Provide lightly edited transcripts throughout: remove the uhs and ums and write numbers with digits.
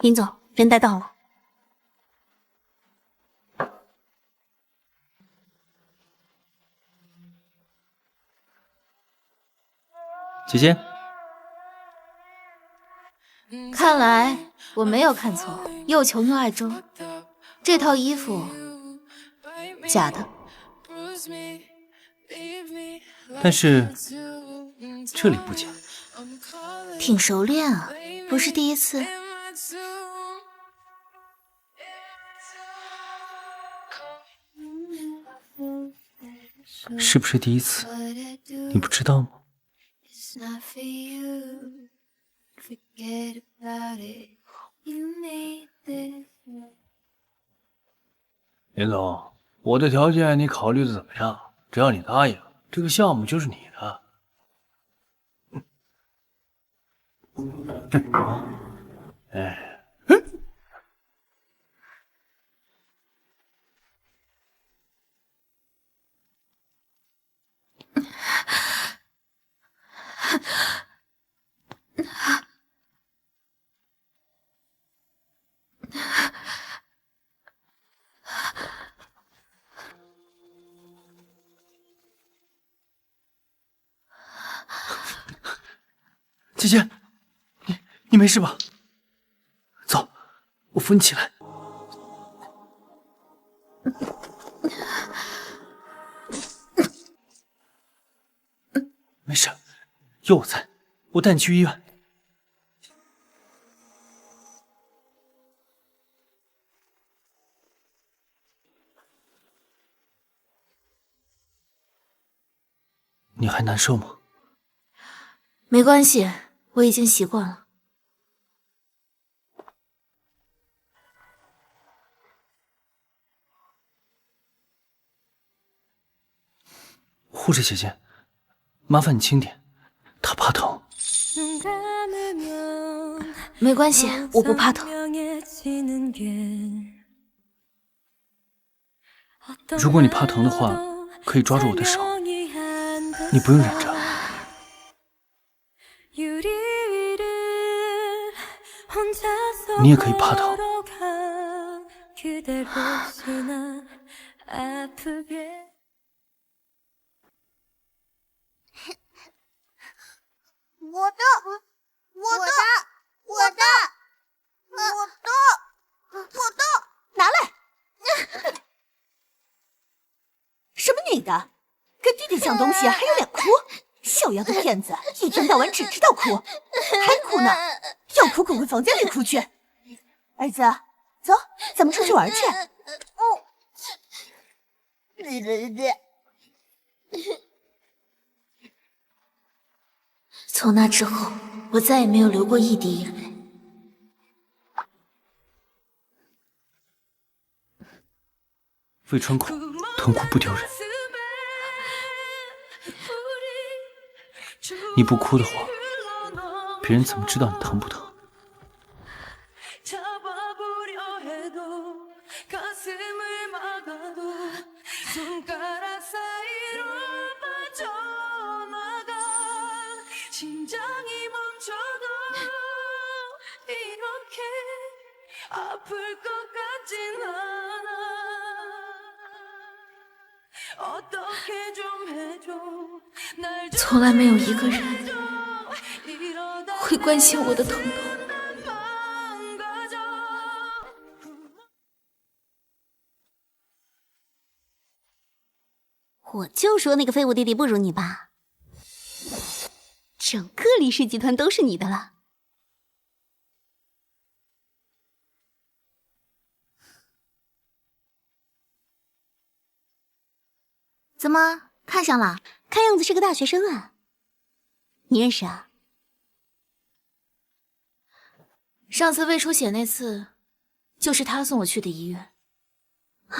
林总，人带到了。姐姐，看来我没有看错，又穷又爱装。这套衣服假的，但是这里不假。挺熟练啊，不是第一次。是不是第一次？你不知道吗？林总，我的条件你考虑的怎么样？只要你答应，这个项目就是你的。哎，姐姐，你没事吧？走，我扶你起来。没事，有我在，我带你去医院。你还难受吗？没关系，我已经习惯了。护士姐姐，麻烦你轻点，她怕疼。没关系，我不怕疼。如果你怕疼的话，可以抓住我的手，你不用忍着。你也可以怕疼。我的，拿来！什么你的？跟弟弟抢东西还有脸哭？小丫头片子，一天到晚只知道哭，还哭呢！要哭滚回房间里哭去。儿子，走，咱们出去玩去。从那之后，我再也没有流过一滴眼泪。胃穿孔，疼哭不丢人。你不哭的话，别人怎么知道你疼不疼？从来没有一个人会关心我的疼痛。我就说那个废物弟弟不如你爸，整个李氏集团都是你的了。怎么看上了？看样子是个大学生啊。你认识啊？上次胃出血那次，就是他送我去的医院。啊，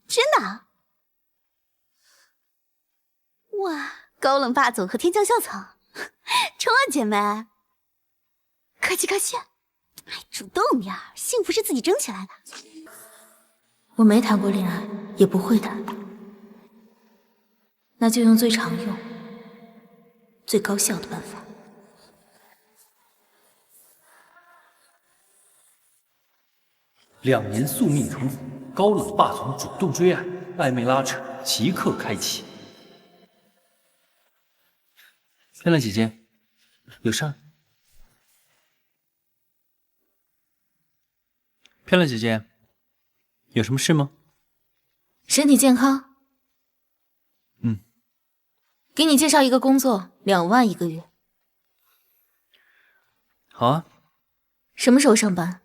真的啊？哇，高冷霸总和天降校草，冲啊姐妹！客气客气，哎，主动点儿，幸福是自己争起来的。我没谈过恋爱，也不会谈，那就用最常用、最高效的办法。2年宿命重逢，高冷霸总主动追爱，暧昧拉扯即刻开启。漂亮姐姐，有事儿？漂亮姐姐，有什么事吗？身体健康。嗯。给你介绍一个工作，2万1个月。好啊。什么时候上班？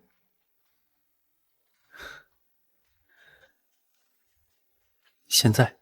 现在。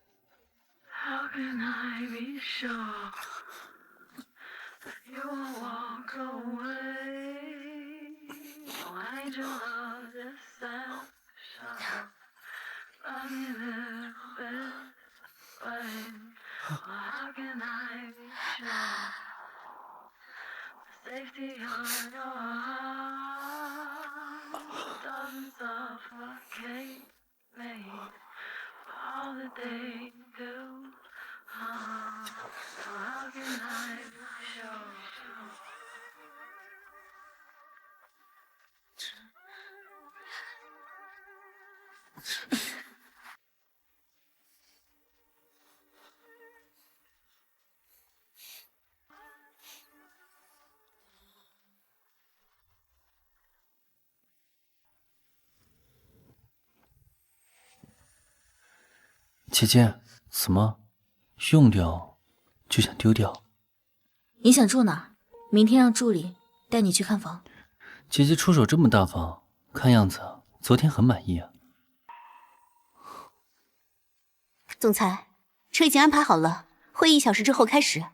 姐姐，怎么用掉就想丢掉？你想住哪儿？明天让助理带你去看房。姐姐出手这么大方，看样子昨天很满意啊。总裁，车已经安排好了，会议1小时之后开始。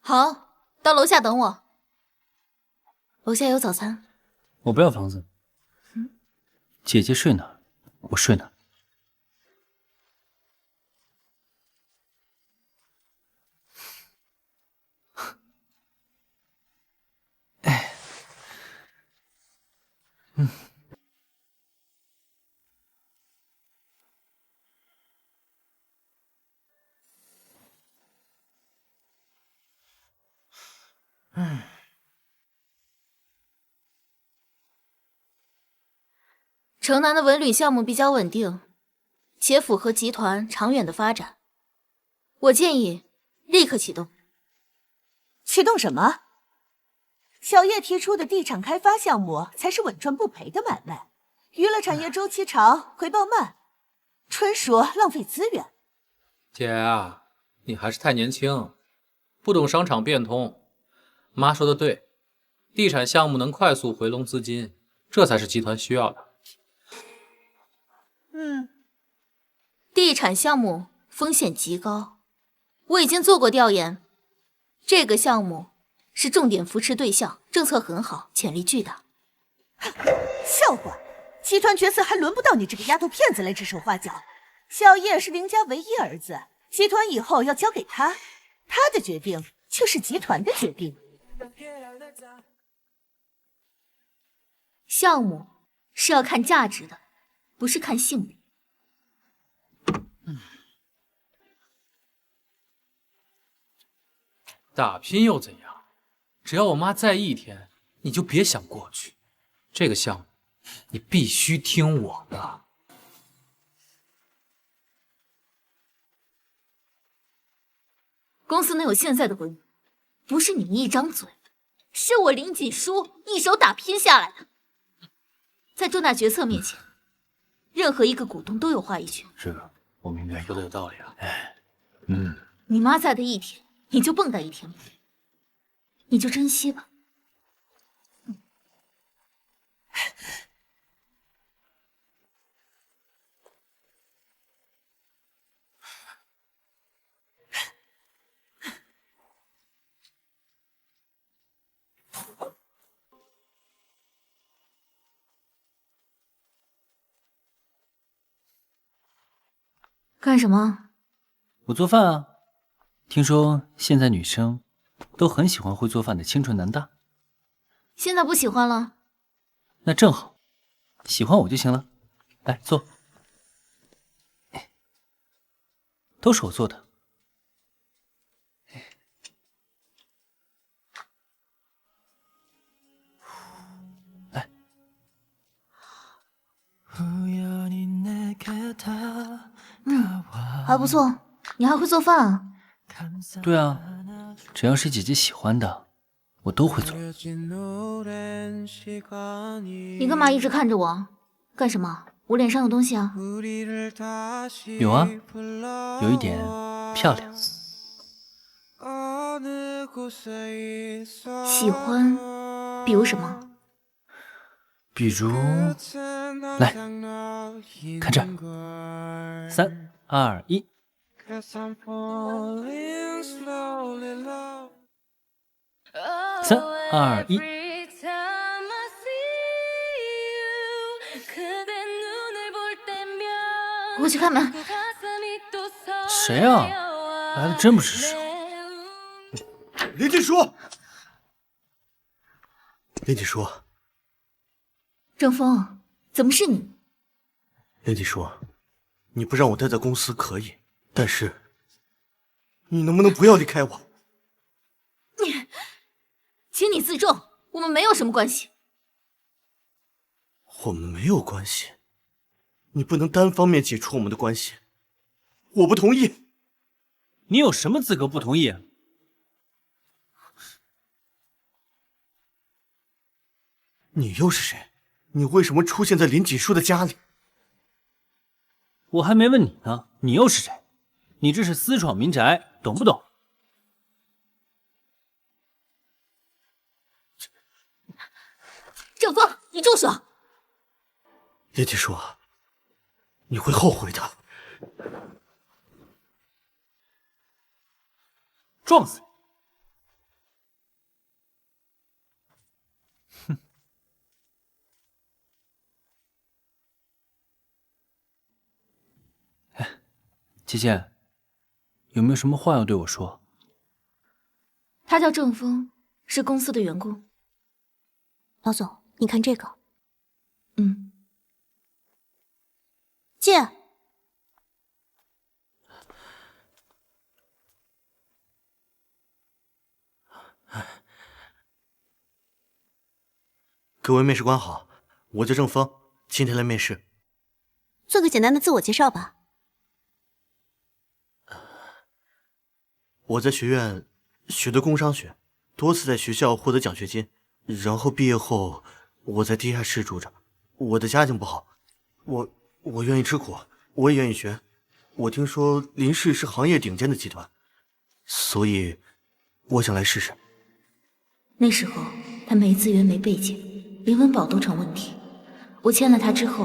好，到楼下等我。楼下有早餐。我不要房子。姐姐睡哪儿，我睡哪儿。城南的文旅项目比较稳定，且符合集团长远的发展。我建议立刻启动。启动什么？小叶提出的地产开发项目才是稳赚不赔的买卖，娱乐产业周期长，回报慢，纯属浪费资源。姐啊，你还是太年轻，不懂商场变通。妈说的对，地产项目能快速回笼资金，这才是集团需要的。地产项目风险极高，我已经做过调研，这个项目是重点扶持对象，政策很好，潜力巨大。笑话，集团决策还轮不到你这个丫头片子来指手画脚。小叶是林家唯一儿子，集团以后要交给他，他的决定就是集团的决定。项目是要看价值的，不是看性别。打拼又怎样？只要我妈在意一天，你就别想过去。这个项目，你必须听我的。公司能有现在的规模，不是你一张嘴，是我林锦书一手打拼下来的。在重大决策面前，任何一个股东都有话语权。是的，我明白，说的有道理啊。你妈在的一天，你就蹦跶一天吧，你就珍惜吧。干什么？我做饭啊。听说现在女生都很喜欢会做饭的清纯男大。现在不喜欢了？那正好，喜欢我就行了。来坐，都是我做的。来，还不错，你还会做饭啊？对啊，只要是姐姐喜欢的，我都会做。你干嘛一直看着我？干什么？我脸上有东西啊？有啊，有一点漂亮。喜欢，比如什么？比如，来看这儿，3、2、1，3、2、1。我去开门。谁啊？来的真不是时候。林锦书，林锦书，郑峰，怎么是你？林锦书，你不让我待在公司可以，但是你能不能不要离开我？请你自重，我们没有什么关系。我们没有关系，你不能单方面解除我们的关系，我不同意。你有什么资格不同意？你又是谁？你为什么出现在林锦书的家里？我还没问你呢，你又是谁？你这是私闯民宅，懂不懂？郑峰，你住手！林锦书，你会后悔的。撞死你！哼！哎，姐姐，有没有什么话要对我说？他叫郑峰，是公司的员工。老总，你看这个。借。各位面试官好，我叫郑峰，今天来面试。做个简单的自我介绍吧。我在学院学的工商学，多次在学校获得奖学金，然后毕业后我在地下室住着。我的家境不好，我愿意吃苦，我也愿意学。我听说林氏是行业顶尖的集团，所以我想来试试。那时候他没资源没背景，连温饱都成问题。我签了他之后，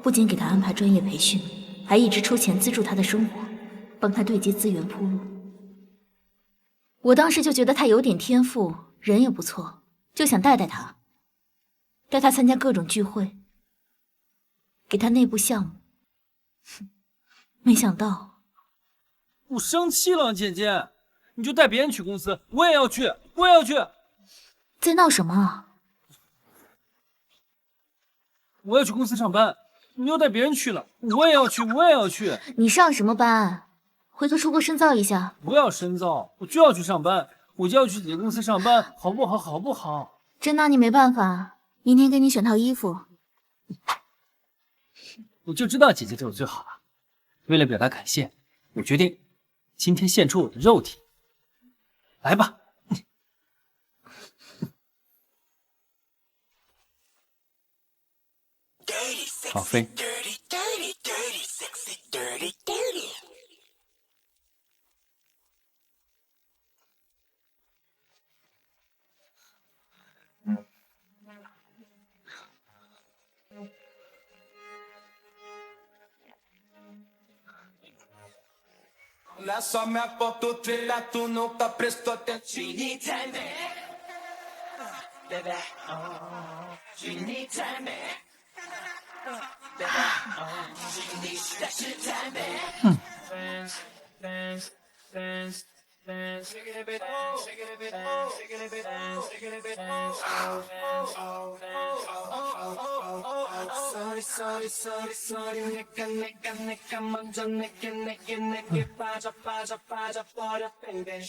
不仅给他安排专业培训，还一直出钱资助他的生活，帮他对接资源铺路。我当时就觉得他有点天赋，人也不错，就想带他，带他参加各种聚会，给他内部项目。没想到，我生气了，姐姐，你就带别人去公司，我也要去，我也要去。在闹什么啊？我要去公司上班，你又带别人去了，我也要去，我也要去。你上什么班？回头出国深造一下。不要深造，我就要去上班，我就要去姐姐公司上班，好不好？好不好？真拿你没办法，明天给你选套衣服。我就知道姐姐对我最好了。为了表达感谢，我决定今天献出我的肉体。来吧。好飞。La sua minha foto trilha, tu nunca prestou atenção. You need time, baby. You need time, baby. You need special time, baby. Dance, dance, dance, shake it a bit, shake it a bit, shake it a bit, shake it a bit. Sorry, sorry, sorry, sorry. 내가 먼저 내게 빠져버려, baby.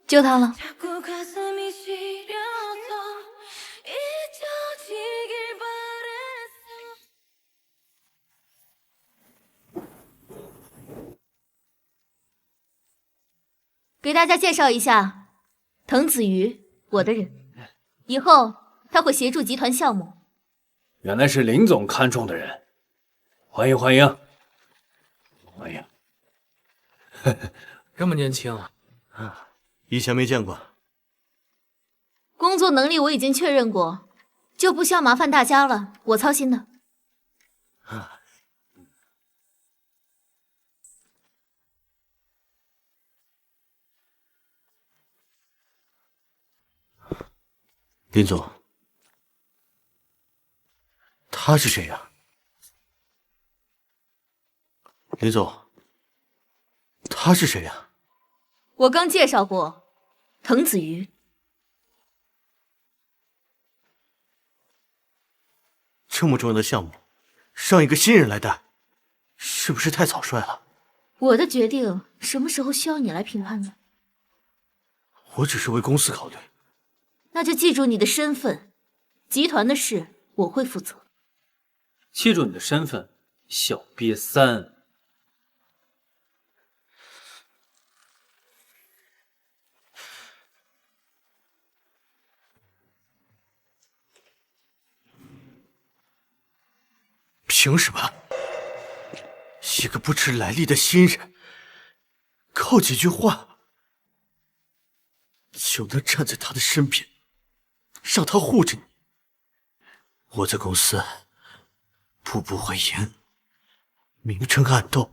就他了。给大家介绍一下，滕子瑜，我的人，以后他会协助集团项目。原来是林总看中的人，欢迎欢迎欢迎。这么年轻以前没见过。工作能力我已经确认过，就不需要麻烦大家了，我操心的。林总，他是谁呀？林总，他是谁呀？我刚介绍过，滕子瑜。这么重要的项目，让一个新人来带，是不是太草率了？我的决定什么时候需要你来评判呢？我只是为公司考虑。那就记住你的身份，集团的事我会负责。记住你的身份，小瘪三。凭什么？一个不知来历的新人，靠几句话就能站在他的身边，让他护着你？我在公司步步为营，明争暗斗，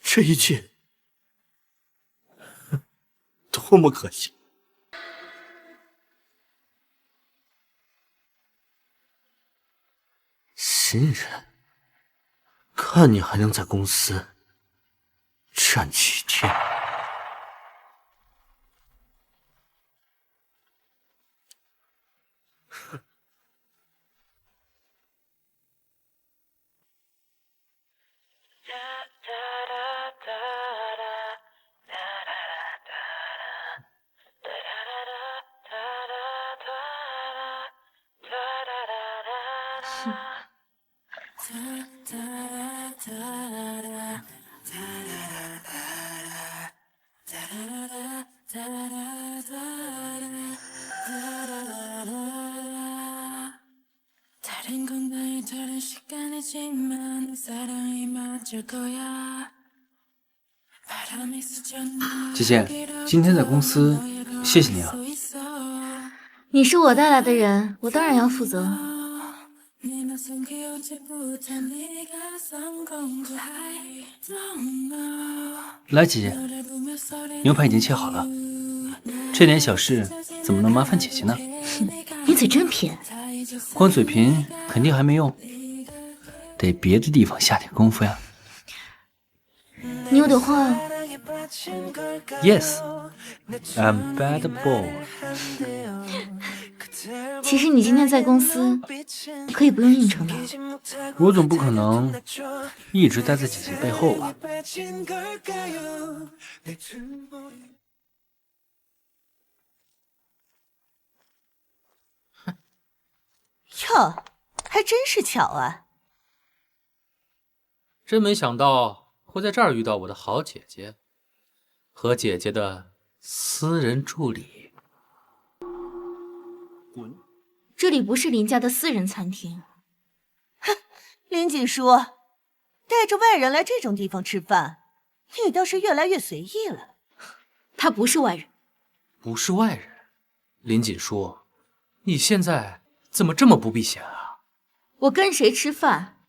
这一切多么可惜！新人，看你还能在公司站几天？姐姐，今天在公司，谢谢你啊。你是我带来的人，我当然要负责。来，姐姐，牛排已经切好了，这点小事怎么能麻烦姐姐呢？你嘴真偏，光嘴贫肯定还没用，得别的地方下点功夫呀。你有点坏哦。Yes, I'm bad boy。其实你今天在公司可以不用应酬的。我总不可能一直待在姐姐背后吧？哟，还真是巧啊！真没想到会在这儿遇到我的好姐姐和姐姐的私人助理。滚！这里不是林家的私人餐厅。哼，林锦书，带着外人来这种地方吃饭，你倒是越来越随意了。他不是外人。不是外人？林锦书，你现在怎么这么不避嫌啊？我跟谁吃饭，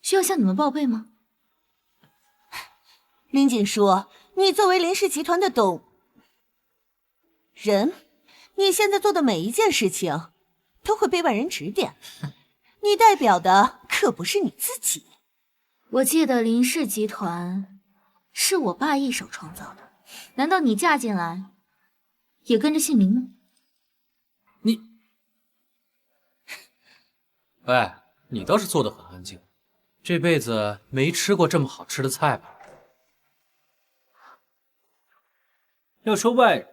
需要向你们报备吗？林锦书，你作为林氏集团的人，你现在做的每一件事情都会被外人指点，你代表的可不是你自己。我记得林氏集团是我爸一手创造的，难道你嫁进来也跟着姓林吗？喂，你倒是做得很安静，这辈子没吃过这么好吃的菜吧？要说外人，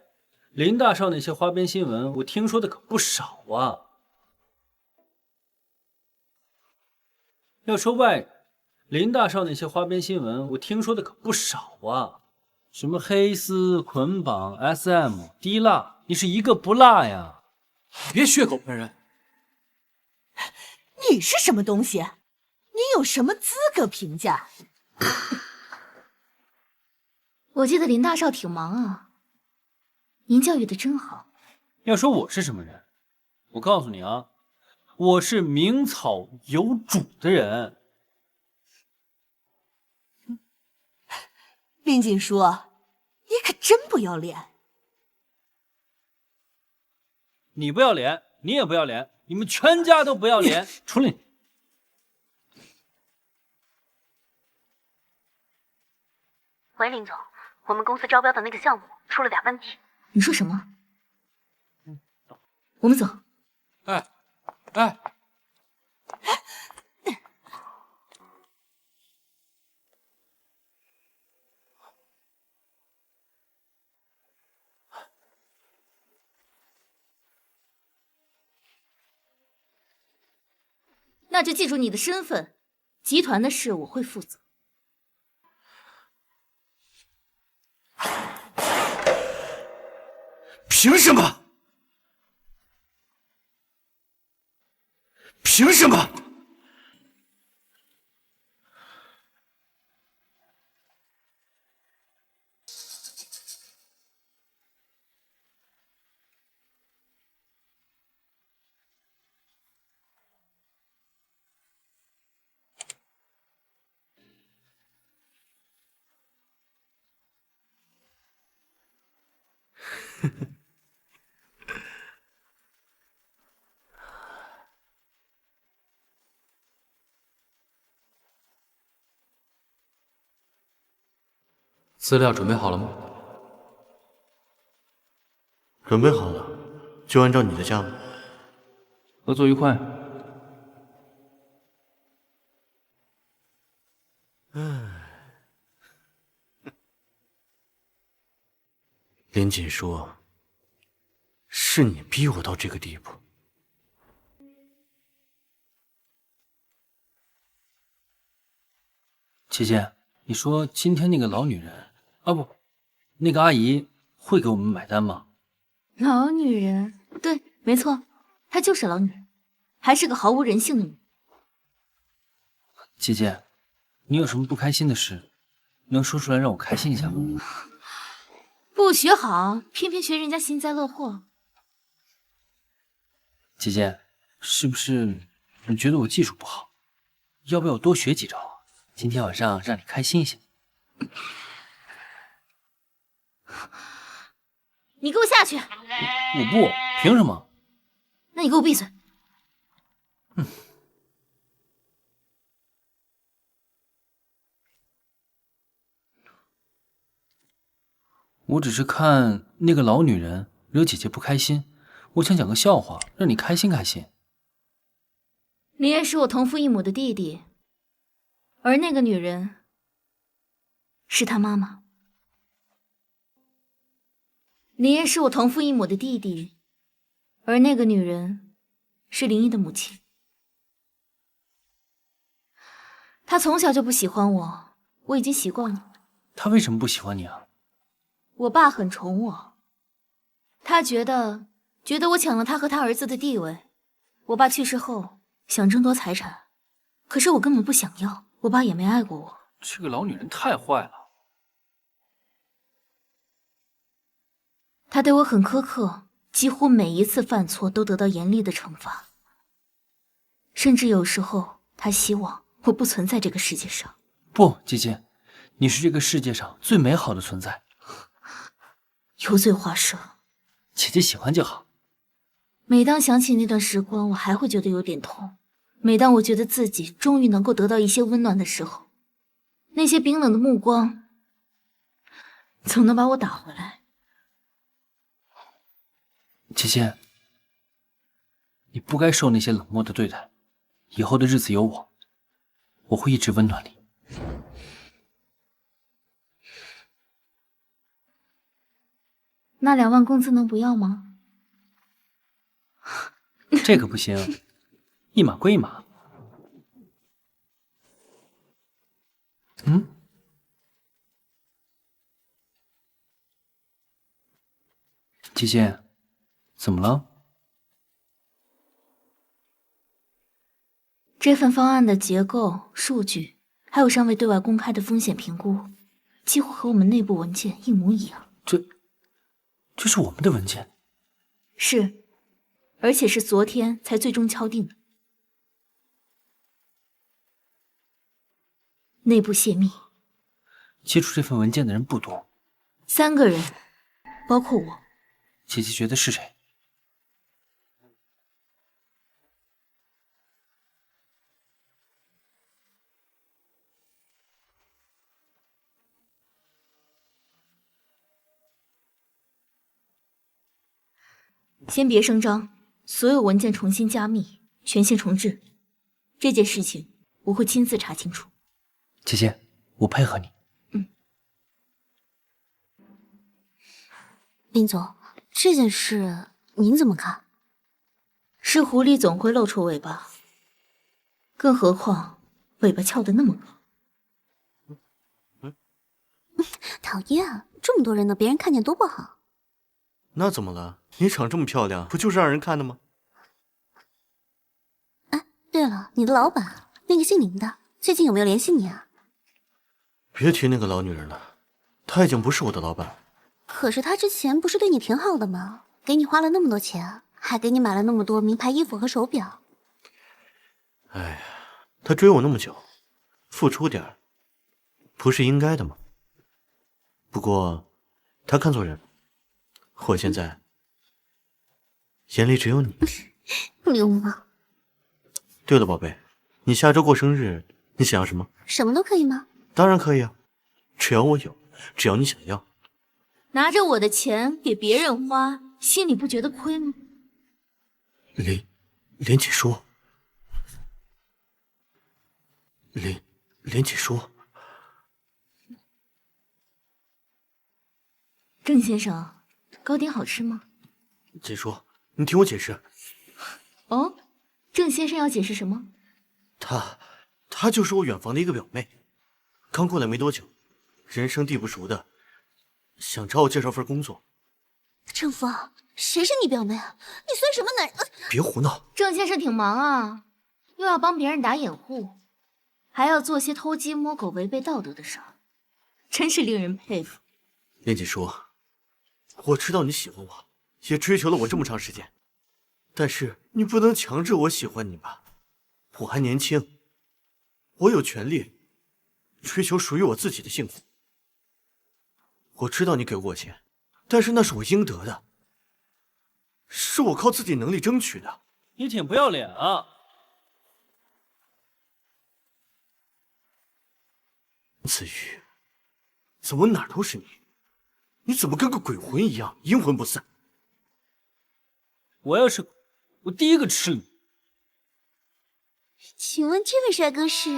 林大少那些花边新闻，我听说的可不少啊。要说外人，林大少那些花边新闻，我听说的可不少啊。什么黑丝、捆绑、SM、滴蜡，你是一个不落呀。别血口喷人！你是什么东西？你有什么资格评价？我记得林大少挺忙啊，您教育的真好。要说我是什么人，我告诉你啊，我是名草有主的人。林锦书，你可真不要脸！你不要脸，你也不要脸，你们全家都不要脸，除了你。喂，林总，我们公司招标的那个项目出了点问题。你说什么？我们走。哎，那就记住你的身份，集团的事我会负责。凭什么？凭什么？资料准备好了吗？准备好了，就按照你的价码。合作愉快。林锦书，是你逼我到这个地步。琪琪，你说今天那个老女人啊，不，那个阿姨会给我们买单吗？老女人，对，没错，她就是老女人，还是个毫无人性的女人。琪琪，你有什么不开心的事，能说出来让我开心一下吗？不学好，偏偏学人家幸灾乐祸。琪琪，是不是你觉得我技术不好？要不要我多学几招啊？今天晚上让你开心一下。你给我下去！我不，凭什么？那你给我闭嘴！我只是看那个老女人惹姐姐不开心，我想讲个笑话，让你开心开心。林燕是我同父异母的弟弟，而那个女人是他妈妈。林燕是我同父异母的弟弟，而那个女人是林一的母亲。她从小就不喜欢我，我已经习惯了。她为什么不喜欢你啊？我爸很宠我，他觉得我抢了他和他儿子的地位。我爸去世后想争夺财产，可是我根本不想要，我爸也没爱过我。这个老女人太坏了。他对我很苛刻，几乎每一次犯错都得到严厉的惩罚。甚至有时候他希望我不存在这个世界上。不，姐姐，你是这个世界上最美好的存在。油嘴滑舌，姐姐喜欢就好。每当想起那段时光，我还会觉得有点痛。每当我觉得自己终于能够得到一些温暖的时候，那些冰冷的目光总能把我打回来。姐姐，你不该受那些冷漠的对待。以后的日子有我，我会一直温暖你。那2万工资能不要吗？这可不行，一码归一码。姐姐，怎么了？这份方案的结构、数据，还有尚未对外公开的风险评估，几乎和我们内部文件一模一样。这是我们的文件。是，而且是昨天才最终敲定的。内部泄密，接触这份文件的人不多。 3个人，包括我。姐姐觉得是谁？先别声张，所有文件重新加密，权限重置。这件事情我会亲自查清楚。姐姐，我配合你。林总，这件事您怎么看？是狐狸总会露出尾巴，更何况尾巴翘得那么高。讨厌，这么多人呢，别人看见多不好。那怎么了？你长这么漂亮，不就是让人看的吗？哎，对了，你的老板那个姓林的，最近有没有联系你啊？别提那个老女人了，她已经不是我的老板。可是她之前不是对你挺好的吗？给你花了那么多钱，还给你买了那么多名牌衣服和手表。哎呀，她追我那么久，付出点儿，不是应该的吗？不过，她看错人了。我现在眼里只有你。流氓！对了，宝贝，你下周过生日，你想要什么？什么都可以吗？当然可以啊，只要我有，只要你想要。拿着我的钱给别人花，心里不觉得亏吗？林锦书，林锦书。郑先生，糕点好吃吗？锦书，你听我解释。哦，郑先生要解释什么？她就是我远房的一个表妹，刚过来没多久，人生地不熟的，想找我介绍份工作。郑峰，谁是你表妹啊？你算什么男人？别胡闹！郑先生挺忙啊，又要帮别人打掩护，还要做些偷鸡摸狗、违背道德的事儿，真是令人佩服。林锦书，我知道你喜欢我，也追求了我这么长时间，但是你不能强制我喜欢你吧？我还年轻，我有权利追求属于我自己的幸福。我知道你给过我钱，但是那是我应得的，是我靠自己能力争取的。你挺不要脸啊！子瑜，怎么哪儿都是你？你怎么跟个鬼魂一样，阴魂不散？我要是我第一个吃了你。请问这位帅哥是？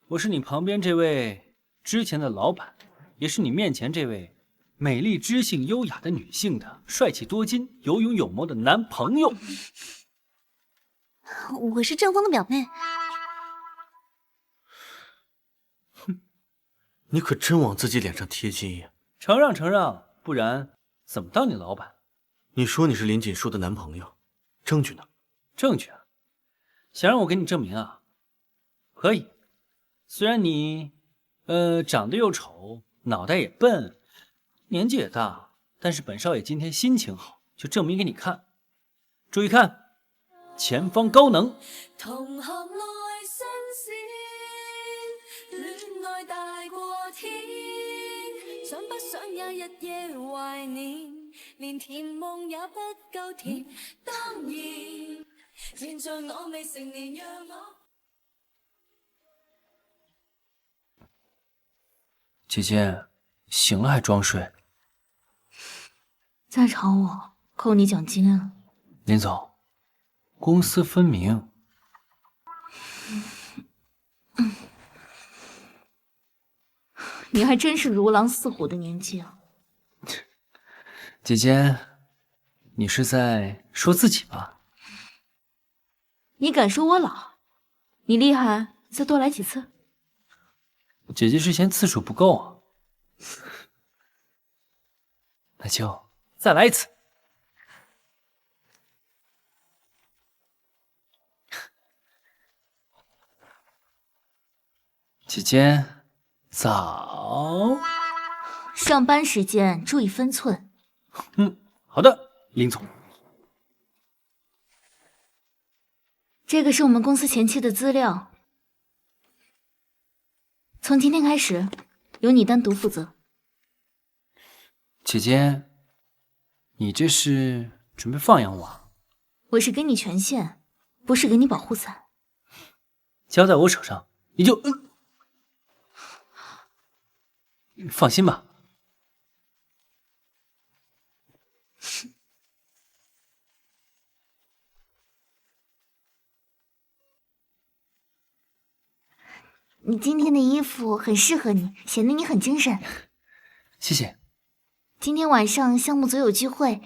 我是你旁边这位之前的老板，也是你面前这位美丽、知性、优雅的女性的帅气多金、有勇有谋的男朋友。我是郑峰的表妹。哼，你可真往自己脸上贴金呀！承让承让，不然怎么当你老板？你说你是林锦书的男朋友，证据呢？证据啊？想让我给你证明啊？可以，虽然你长得又丑，脑袋也笨，年纪也大，但是本少爷今天心情好，就证明给你看。注意看，前方高能。同行內新鮮，戀愛大過天，想不想也日夜懷念，連甜夢也不夠甜。當然，現在我未成年，讓我。姐姐，醒了还装睡？再吵我，扣你奖金啊！林总，公私分明。你还真是如狼似虎的年纪啊！姐姐，你是在说自己吧？你敢说我老？你厉害，再多来几次。姐姐是嫌次数不够啊，那就再来一次。姐姐，早。上班时间注意分寸。好的，林总。这个是我们公司前期的资料，从今天开始，由你单独负责。姐姐，你这是准备放养我啊？我是给你权限，不是给你保护伞。交在我手上，你就放心吧。你今天的衣服很适合你，显得你很精神。谢谢。今天晚上项目组有聚会，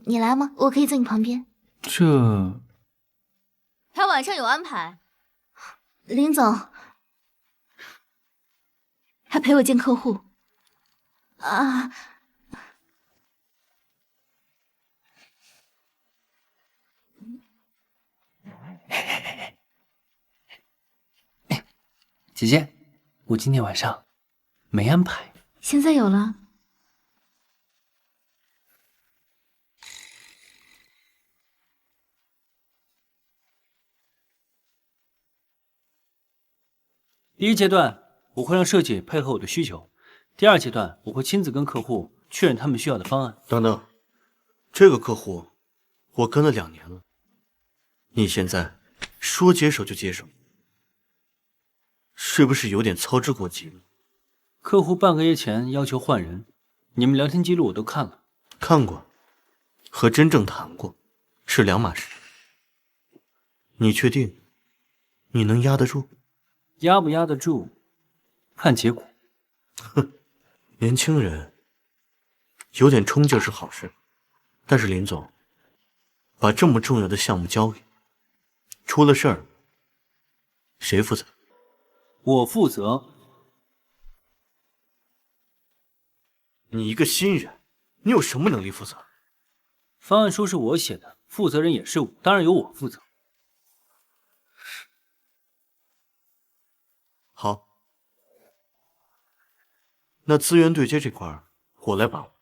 你来吗？我可以在你旁边。这他晚上有安排。林总，他陪我见客户。啊。姐姐，我今天晚上没安排。现在有了。第一阶段，我会让设计配合我的需求；第二阶段，我会亲自跟客户确认他们需要的方案。等等，这个客户我跟了2年了，你现在说接手就接手，是不是有点操之过急了？客户半个月前要求换人，你们聊天记录我都看了。看过，和真正谈过是两码事。你确定你能压得住？压不压得住，看结果。哼，年轻人有点冲劲是好事，但是林总把这么重要的项目交给，出了事儿谁负责？我负责。你一个新人，你有什么能力负责？方案书是我写的，负责人也是我，当然由我负责。好，那资源对接这块我来把握。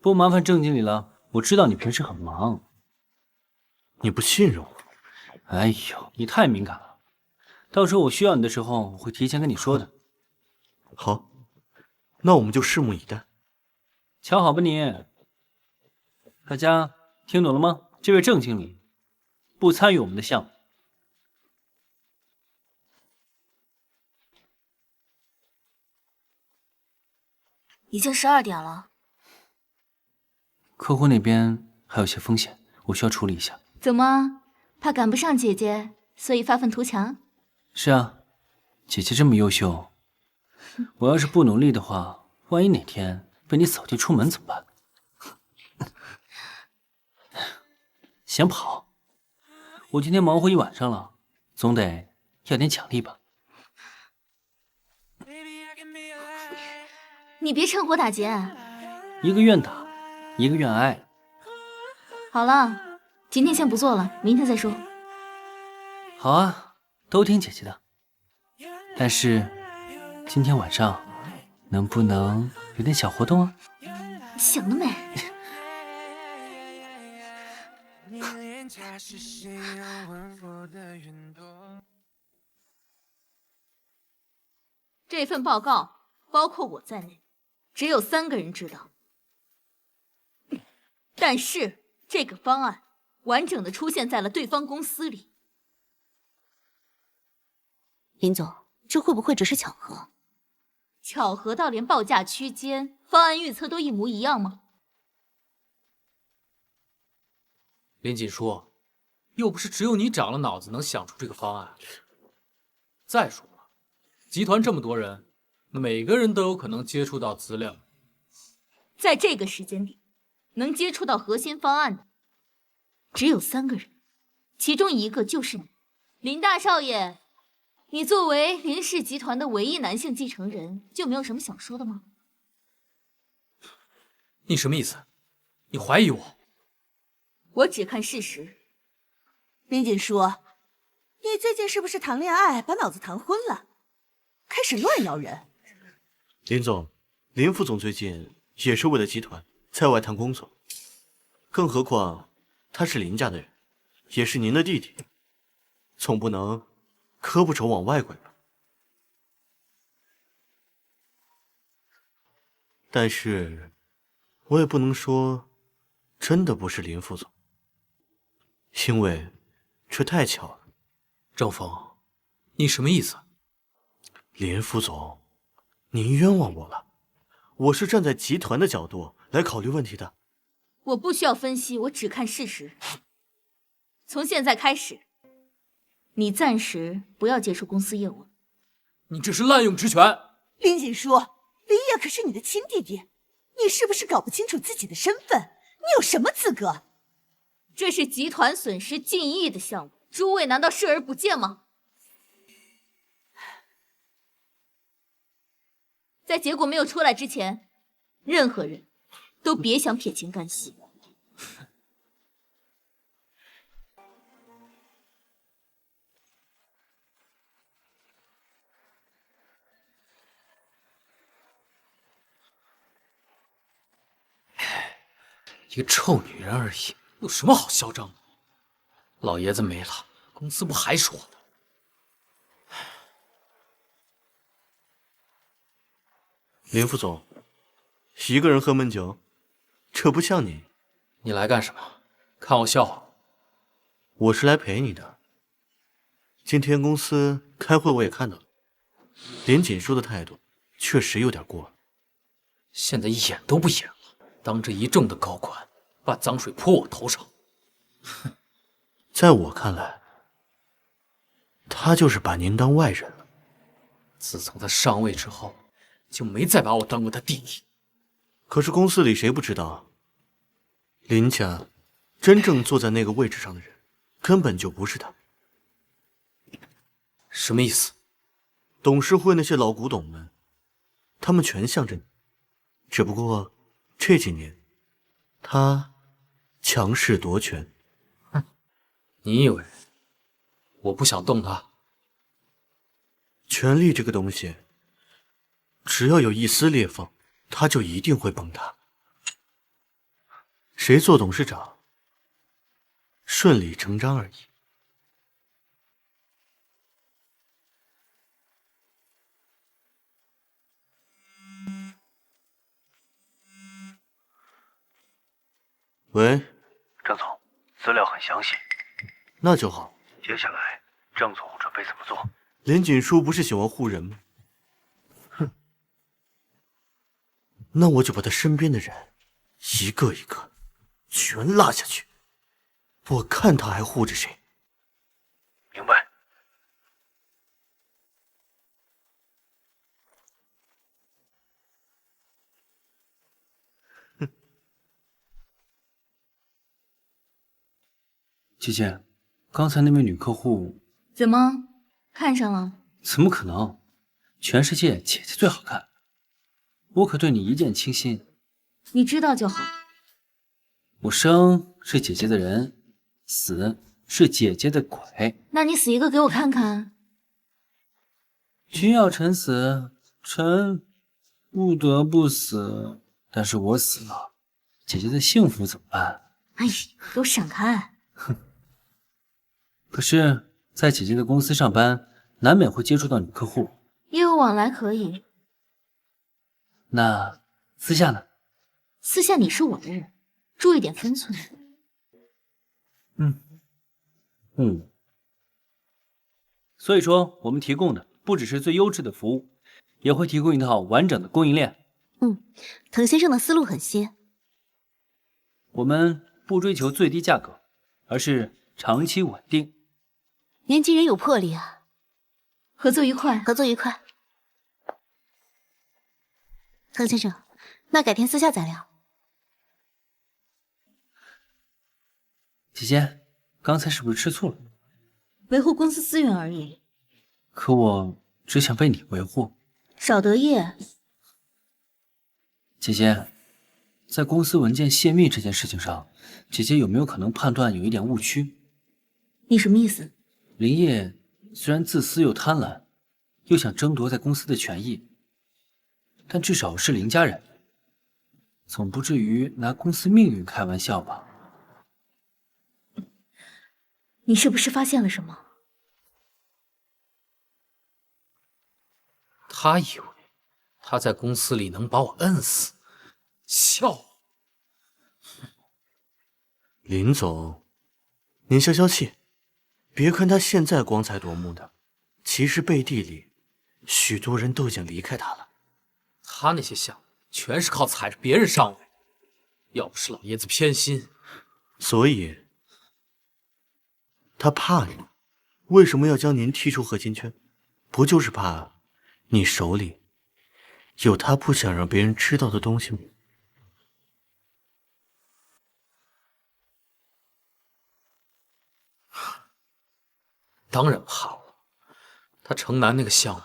不麻烦郑经理了，我知道你平时很忙。你不信任我？哎呦，你太敏感了，到时候我需要你的时候，我会提前跟你说的。好，那我们就拭目以待。瞧好吧你。大家听懂了吗？这位郑经理不参与我们的项目。已经12点了。客户那边还有些风险，我需要处理一下。怎么，怕赶不上姐姐，所以发愤图强？是啊，姐姐这么优秀，我要是不努力的话，万一哪天被你扫地出门怎么办？想跑？我今天忙活一晚上了，总得要点奖励吧？你别趁火打劫。一个愿打，一个愿挨。好了，今天先不做了，明天再说。好啊，都听姐姐的。但是今天晚上能不能有点小活动啊？想得美。这份报告包括我在内，只有3个人知道。但是这个方案完整的出现在了对方公司里。林总，这会不会只是巧合？巧合到连报价区间、方案预测都一模一样吗？林锦书，又不是只有你长了脑子能想出这个方案。再说了，集团这么多人，每个人都有可能接触到资料。在这个时间点，能接触到核心方案的只有3个人，其中1个就是你，林大少爷。你作为林氏集团的唯一男性继承人，就没有什么想说的吗？你什么意思？你怀疑我？我只看事实。林锦书，你最近是不是谈恋爱把脑子谈昏了，开始乱要人？林总，林副总最近也是为了集团在外谈工作，更何况他是林家的人，也是您的弟弟，总不能胳膊肘往外拐吧？但是，我也不能说真的不是林副总，因为这太巧了。郑峰，你什么意思？林副总，您冤枉我了，我是站在集团的角度来考虑问题的。我不需要分析，我只看事实。从现在开始，你暂时不要接触公司业务。你这是滥用职权！林锦书，林烨可是你的亲弟弟，你是不是搞不清楚自己的身份？你有什么资格？这是集团损失近亿的项目，诸位难道视而不见吗？在结果没有出来之前，任何人都别想撇清干系。一个臭女人而已，有什么好嚣张的？老爷子没了，公司不还是我的？林副总，一个人喝闷酒，这不像你。你来干什么？看我笑话？我是来陪你的。今天公司开会我也看到了，林锦书的态度确实有点过了。现在演都不演了，当着一众的高管，把脏水泼我头上。哼，在我看来，他就是把您当外人了。自从他上位之后，就没再把我当过他弟弟。可是公司里谁不知道，林家真正坐在那个位置上的人，根本就不是他。什么意思？董事会那些老古董们，他们全向着你。只不过这几年，他强势夺权。哼，你以为我不想动他？权力这个东西，只要有一丝裂缝，他就一定会崩塌。谁做董事长，顺理成章而已。喂，郑总，资料很详细。那就好。接下来，郑总准备怎么做？林锦书不是喜欢护人吗？哼，那我就把他身边的人一个一个全拉下去，我看他还护着谁。明白。姐姐，刚才那位女客户怎么看上了？怎么可能？全世界姐姐最好看，我可对你一见倾心。你知道就好。我生是姐姐的人，死是姐姐的鬼。那你死一个给我看看。君要臣死，臣不得不死。但是我死了，姐姐的幸福怎么办？哎呀，给我闪开！哼，可是，在姐姐的公司上班，难免会接触到女客户。业务往来可以，那私下呢？私下你是我的人，注意点分寸。所以说，我们提供的不只是最优质的服务，也会提供一套完整的供应链。滕先生的思路很新。我们不追求最低价格，而是长期稳定。年轻人有魄力啊！合作愉快，合作愉快。滕先生，那改天私下再聊。姐姐，刚才是不是吃醋了？维护公司资源而已，可我只想被你维护。少得意。姐姐，在公司文件泄密这件事情上，姐姐有没有可能判断有一点误区？你什么意思？林业虽然自私又贪婪，又想争夺在公司的权益，但至少是林家人，总不至于拿公司命运开玩笑吧？你是不是发现了什么？他以为他在公司里能把我摁死，笑话。林总，您消消气，别看他现在光彩夺目的，其实背地里许多人都已经离开他了。他那些项目全是靠踩着别人上位，要不是老爷子偏心，所以他怕你，为什么要将您踢出核心圈？不就是怕你手里有他不想让别人知道的东西吗？当然怕了。他城南那个项目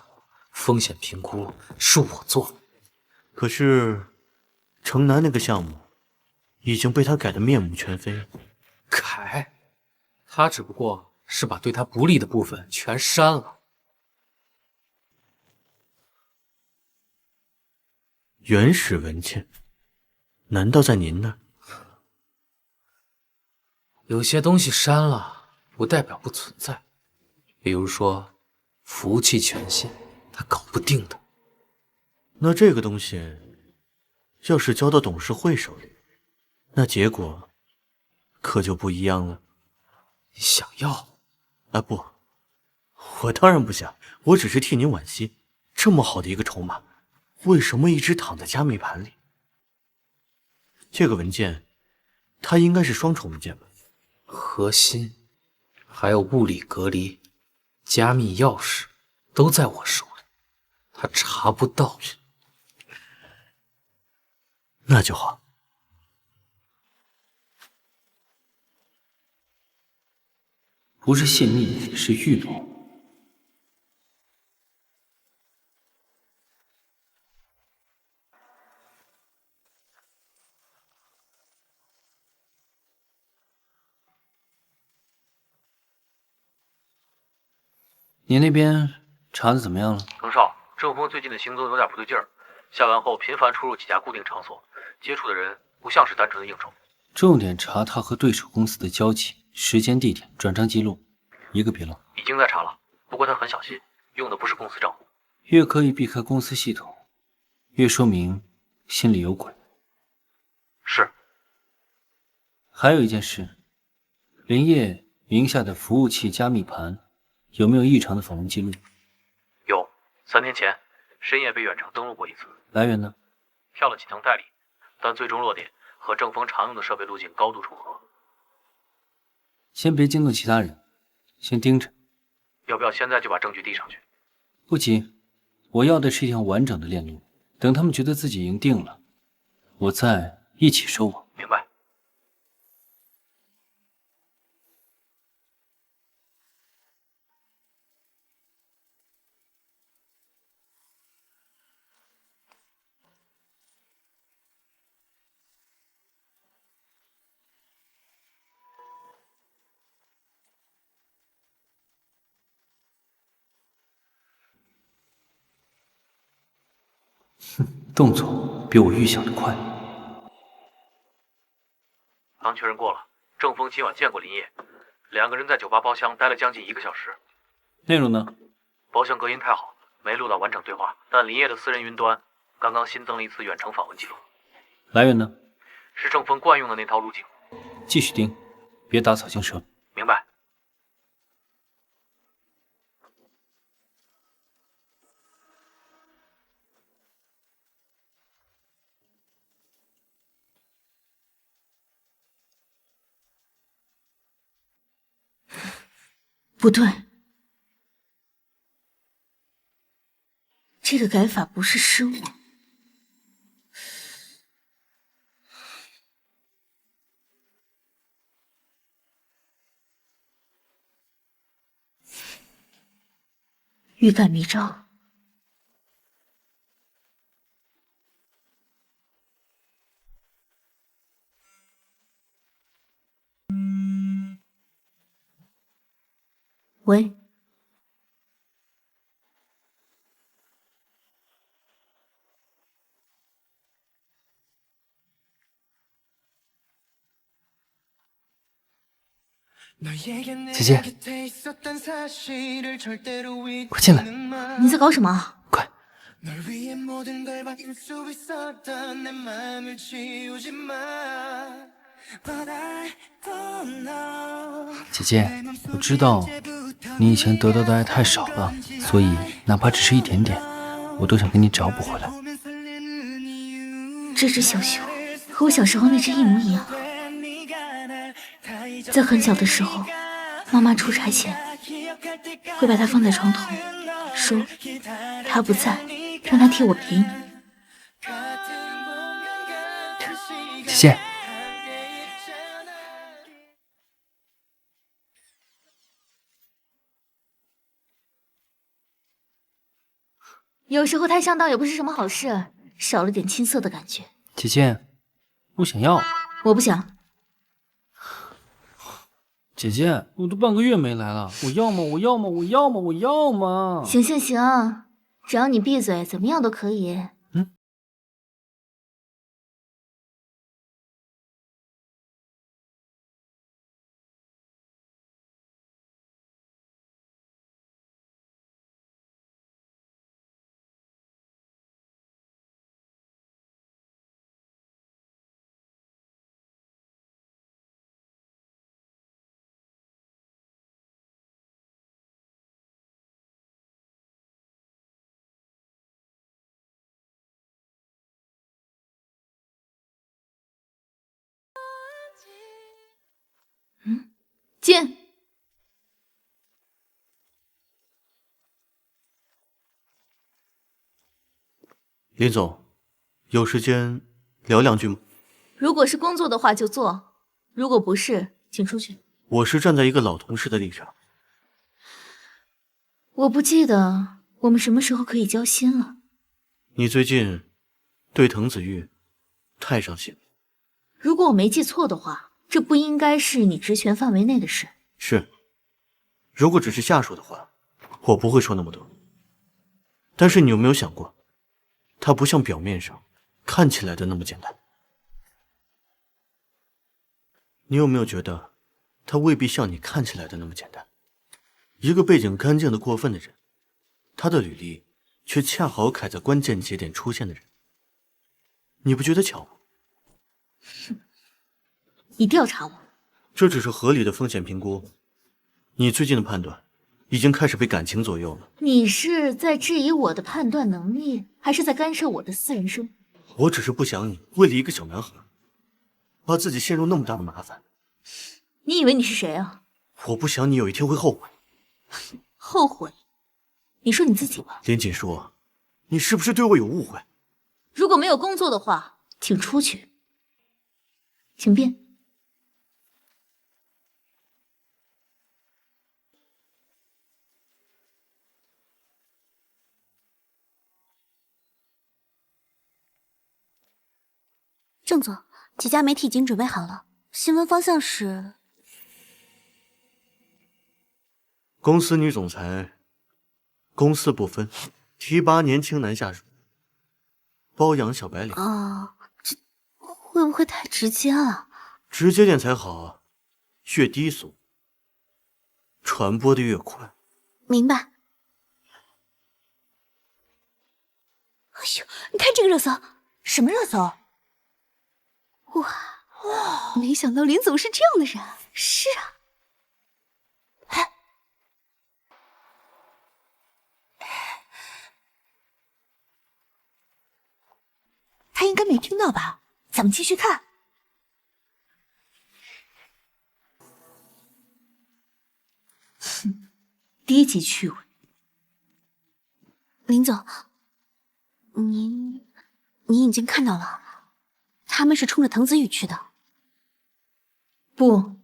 风险评估是我做的，可是城南那个项目已经被他改得面目全非。改？他只不过是把对他不利的部分全删了。原始文件难道在您那儿？有些东西删了，不代表不存在。比如说，服务器权限，他搞不定的。那这个东西要是交到董事会手里，那结果可就不一样了。你想要？啊不，我当然不想，我只是替您惋惜。这么好的一个筹码，为什么一直躺在加密盘里？这个文件，它应该是双重文件吧？核心，还有物理隔离、加密钥匙，都在我手里，他查不到。那就好。不是泄密，是预谋。你那边查的怎么样了？滕少，郑峰最近的行踪有点不对劲儿，下班后频繁出入几家固定场所，接触的人不像是单纯的应酬。重点查他和对手公司的交集、时间、地点、转账记录，一个别漏。已经在查了，不过他很小心，用的不是公司账户。越刻意避开公司系统，越说明心里有鬼。是。还有一件事，林业名下的服务器加密盘有没有异常的访问记录？有，3天前深夜被远程登录过一次。来源呢？跳了几层代理，但最终落点和郑峰常用的设备路径高度重合。先别惊动其他人，先盯着。要不要现在就把证据递上去？不急，我要的是一条完整的链路。等他们觉得自己赢定了，我再一起收网。明白。动作比我预想的快。刚确认过了，郑峰今晚见过林业，两个人在酒吧包厢待了将近1个小时。内容呢？包厢隔音太好，没录到完整对话，但林业的私人云端刚刚新增了一次远程访问记录。来源呢？是郑峰惯用的那套路径。继续盯，别打草惊蛇。明白。不对，这个改法不是失误。欲盖弥彰。喂，姐姐，快进来！你在搞什么？快！姐姐，我知道你以前得到的爱太少了，所以哪怕只是一点点，我都想给你找补回来。这只小熊和我小时候那只一模一样。在很小的时候，妈妈出差前会把它放在床头，说它不在，让它替我陪你。姐姐。有时候太上当也不是什么好事，少了点青涩的感觉。姐姐，我想要。我不想。姐姐，我都半个月没来了，我要吗？我要吗？我要吗？我要吗？行行行，只要你闭嘴，怎么样都可以。进。林总，有时间聊两句吗？如果是工作的话就做，如果不是，请出去。我是站在一个老同事的立场。我不记得我们什么时候可以交心了。你最近对滕子玉太上心了。如果我没记错的话，这不应该是你职权范围内的事。是，如果只是下属的话，我不会说那么多。但是你有没有想过，他不像表面上看起来的那么简单。你有没有觉得，他未必像你看起来的那么简单？一个背景干净的过分的人，他的履历却恰好卡在关键节点出现的人，你不觉得巧吗？你调查我？这只是合理的风险评估。你最近的判断已经开始被感情左右了。你是在质疑我的判断能力，还是在干涉我的私人生活？我只是不想你为了一个小男孩，把自己陷入那么大的麻烦。你以为你是谁啊？我不想你有一天会后悔。后悔？你说你自己吧。林锦书，你是不是对我有误会？如果没有工作的话，请出去。请便。郑总，几家媒体已经准备好了，新闻方向是公司女总裁，公私不分，提拔年轻男下属，包养小白领。这会不会太直接了？直接点才好啊，越低俗传播的越快。明白。哎呦，你看这个热搜，什么热搜？哇，没想到林总是这样的人。是啊。他应该没听到吧？咱们继续看。哼，低级趣味。林总，您已经看到了，他们是冲着滕子宇去的。不，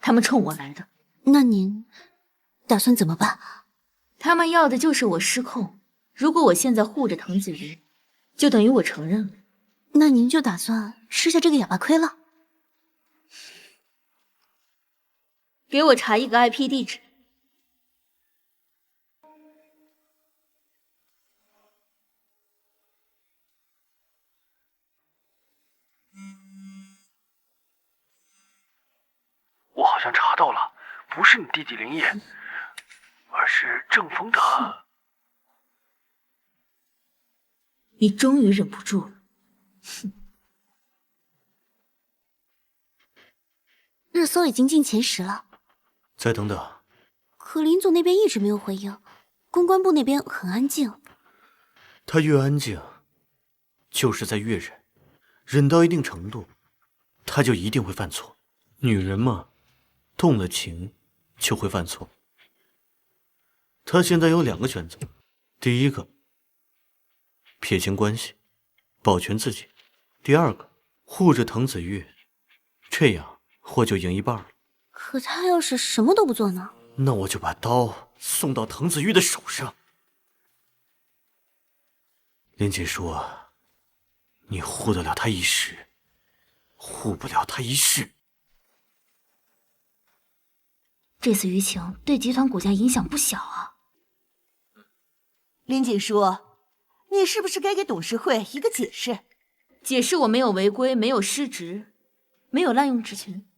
他们冲我来的。那您打算怎么办？他们要的就是我失控。如果我现在护着滕子瑜，就等于我承认了。那您就打算吃下这个哑巴亏了？给我查一个 IP 地址。我好像查到了，不是你弟弟林烨，而是郑峰的。你终于忍不住了。哼！热搜已经进前10了。再等等。可林总那边一直没有回应，公关部那边很安静。他越安静，就是在越忍，忍到一定程度，他就一定会犯错。女人嘛，动了情就会犯错。他现在有2个选择，第一个，撇清关系，保全自己；第二个，护着滕子玉，这样我就赢一半了。可他要是什么都不做呢？那我就把刀送到滕子玉的手上。林锦书，你护得了他一时，护不了他一世。这次舆情对集团股价影响不小啊。林锦书，你是不是该给董事会一个解释？解释我没有违规，没有失职，没有滥用职权。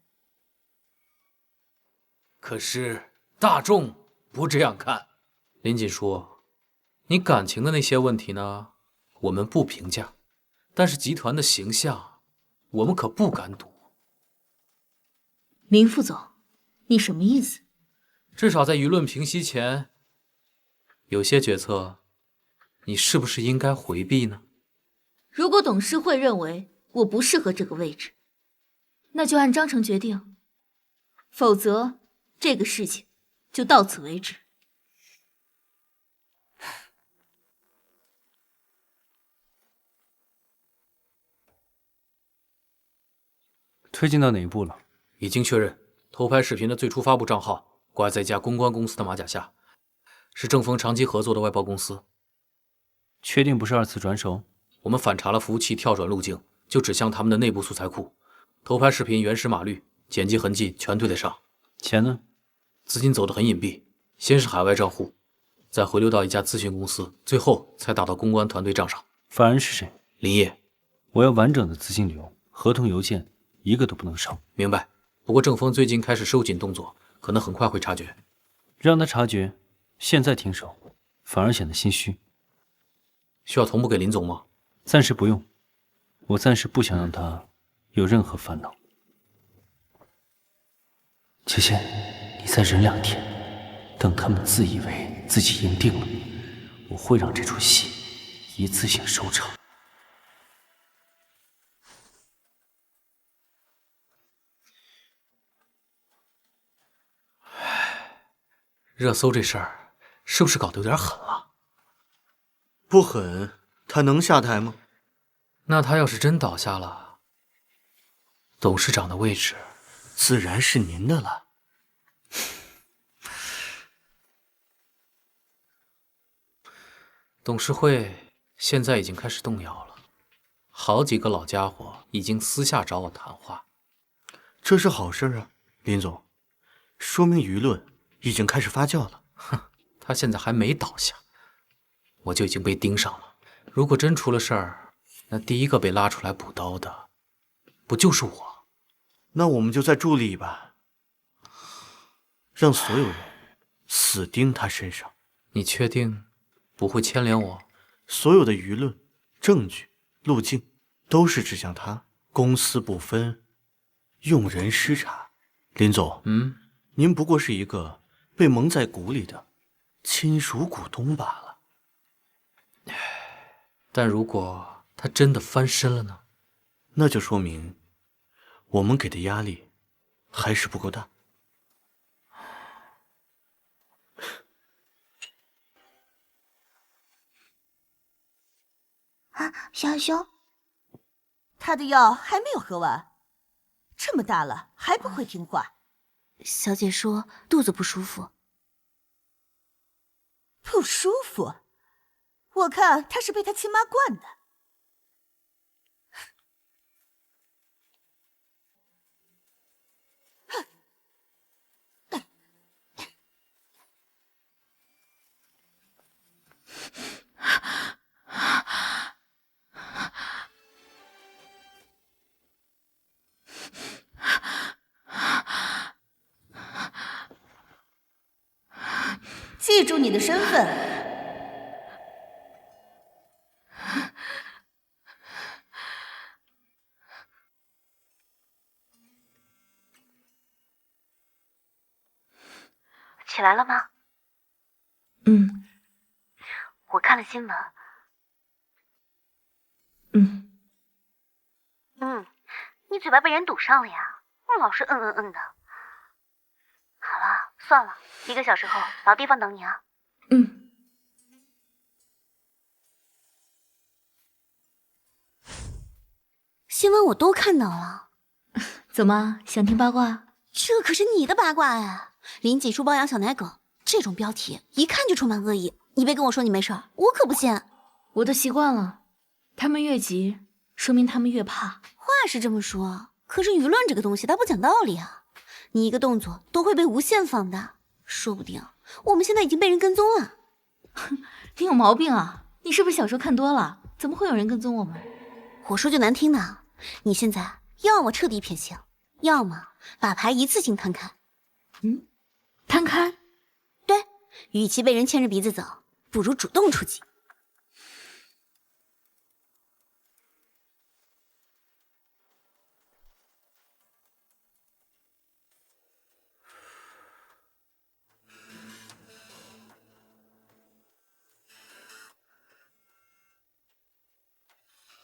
可是大众不这样看。林锦书，你感情的那些问题呢，我们不评价，但是集团的形象，我们可不敢赌。林副总，你什么意思？至少在舆论平息前，有些决策，你是不是应该回避呢？如果董事会认为我不适合这个位置，那就按章程决定，否则这个事情就到此为止。推进到哪一步了？已经确认，偷拍视频的最初发布账号挂在一家公关公司的马甲下，是郑峰长期合作的外包公司。确定不是2次转手？我们反查了服务器跳转路径，就指向他们的内部素材库。偷拍视频原始码率、剪辑痕迹全对得上。钱呢？资金走得很隐蔽，先是海外账户，再回流到一家咨询公司，最后才打到公关团队账上。犯人是谁？林烨。我要完整的资金流，合同邮件一个都不能少。明白。不过郑峰最近开始收紧动作，可能很快会察觉。让他察觉，现在停手，反而显得心虚。需要同步给林总吗？暂时不用，我暂时不想让他有任何烦恼。芊芊，你再忍2天，等他们自以为自己赢定了，我会让这出戏一次性收场。热搜这事儿是不是搞得有点狠了？不狠，他能下台吗？那他要是真倒下了，董事长的位置自然是您的了。董事会现在已经开始动摇了，好几个老家伙已经私下找我谈话。这是好事啊，林总，说明舆论已经开始发酵了。哼，他现在还没倒下，我就已经被盯上了。如果真出了事儿，那第一个被拉出来补刀的，不就是我？那我们就再助力一把，让所有人死盯他身上。你确定不会牵连我？所有的舆论、证据、路径都是指向他，公私不分，用人失察。林总，您不过是一个被蒙在鼓里的亲属股东罢了。但如果他真的翻身了呢？那就说明我们给的压力还是不够大。小熊，他的药还没有喝完，这么大了还不会听话。小姐说肚子不舒服。不舒服？我看他是被他亲妈惯的。记住你的身份。起来了吗？我看了新闻。你嘴巴被人堵上了呀，老是的。好了，算了，1个小时后老地方等你啊。新闻我都看到了。怎么想听八卦？这可是你的八卦呀！林锦书包养小奶狗，这种标题一看就充满恶意。你别跟我说你没事儿，我可不信。我都习惯了，他们越急，说明他们越怕。话是这么说，可是舆论这个东西它不讲道理啊！你一个动作都会被无限放大，说不定我们现在已经被人跟踪了。你有毛病啊！你是不是小说看多了？怎么会有人跟踪我们？我说句难听的，你现在要么彻底撇清，要么把牌一次性摊开。摊开？对，与其被人牵着鼻子走，不如主动出击。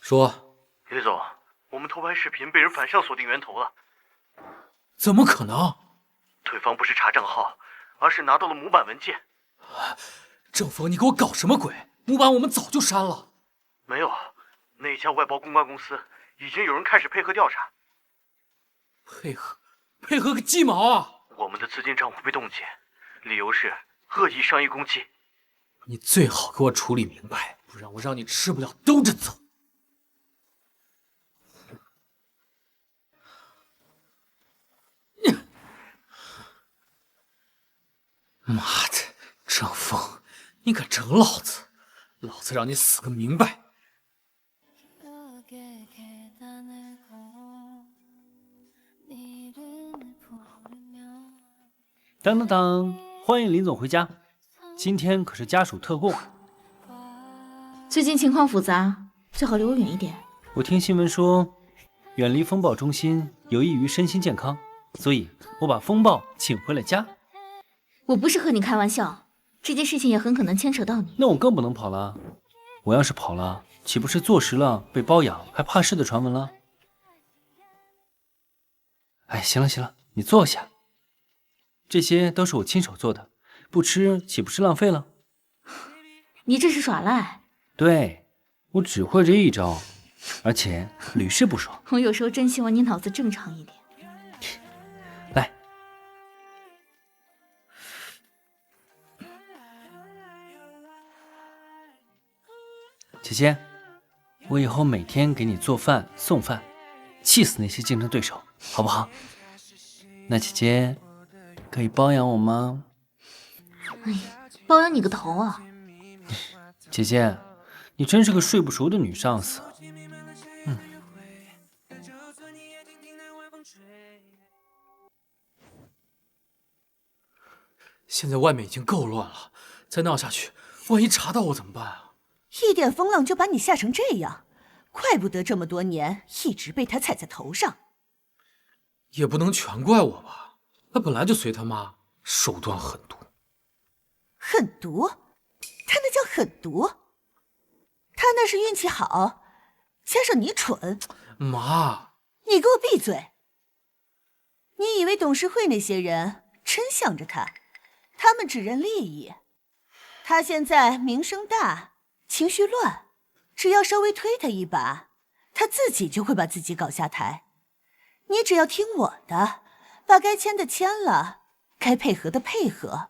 说，李总，我们偷拍视频被人反向锁定源头了。怎么可能？对方不是查账号，而是拿到了模板文件。郑峰，你给我搞什么鬼？模板我们早就删了。没有，那家外包公关公司已经有人开始配合调查。配合个鸡毛啊！我们的资金账户被冻结，理由是恶意商业攻击。你最好给我处理明白，不然我让你吃不了兜着走。妈的，郑峰，你敢整老子，老子让你死个明白！当当当，欢迎林总回家。今天可是家属特供。最近情况复杂，最好离我远一点。我听新闻说，远离风暴中心有益于身心健康，所以我把风暴请回了家。我不是和你开玩笑，这件事情也很可能牵扯到你。那我更不能跑了。我要是跑了，岂不是坐实了被包养还怕事的传闻了？哎，行了行了，你坐下。这些都是我亲手做的，不吃岂不是浪费了？你这是耍赖。对，我只会这一招，而且屡试不爽。我有时候真希望你脑子正常一点。来，姐姐，我以后每天给你做饭送饭，气死那些竞争对手，好不好？那姐姐可以包养我吗？哎呀，包养你个头啊！姐姐，你真是个睡不熟的女上司。现在外面已经够乱了，再闹下去，万一查到我怎么办啊？一点风浪就把你吓成这样，怪不得这么多年一直被他踩在头上。也不能全怪我吧，他本来就随他妈，手段狠毒。狠毒？他那叫狠毒？他那是运气好，加上你蠢。妈，你给我闭嘴！你以为董事会那些人真向着他？他们只认利益。他现在名声大，情绪乱，只要稍微推他一把，他自己就会把自己搞下台。你只要听我的，把该签的签了，该配合的配合，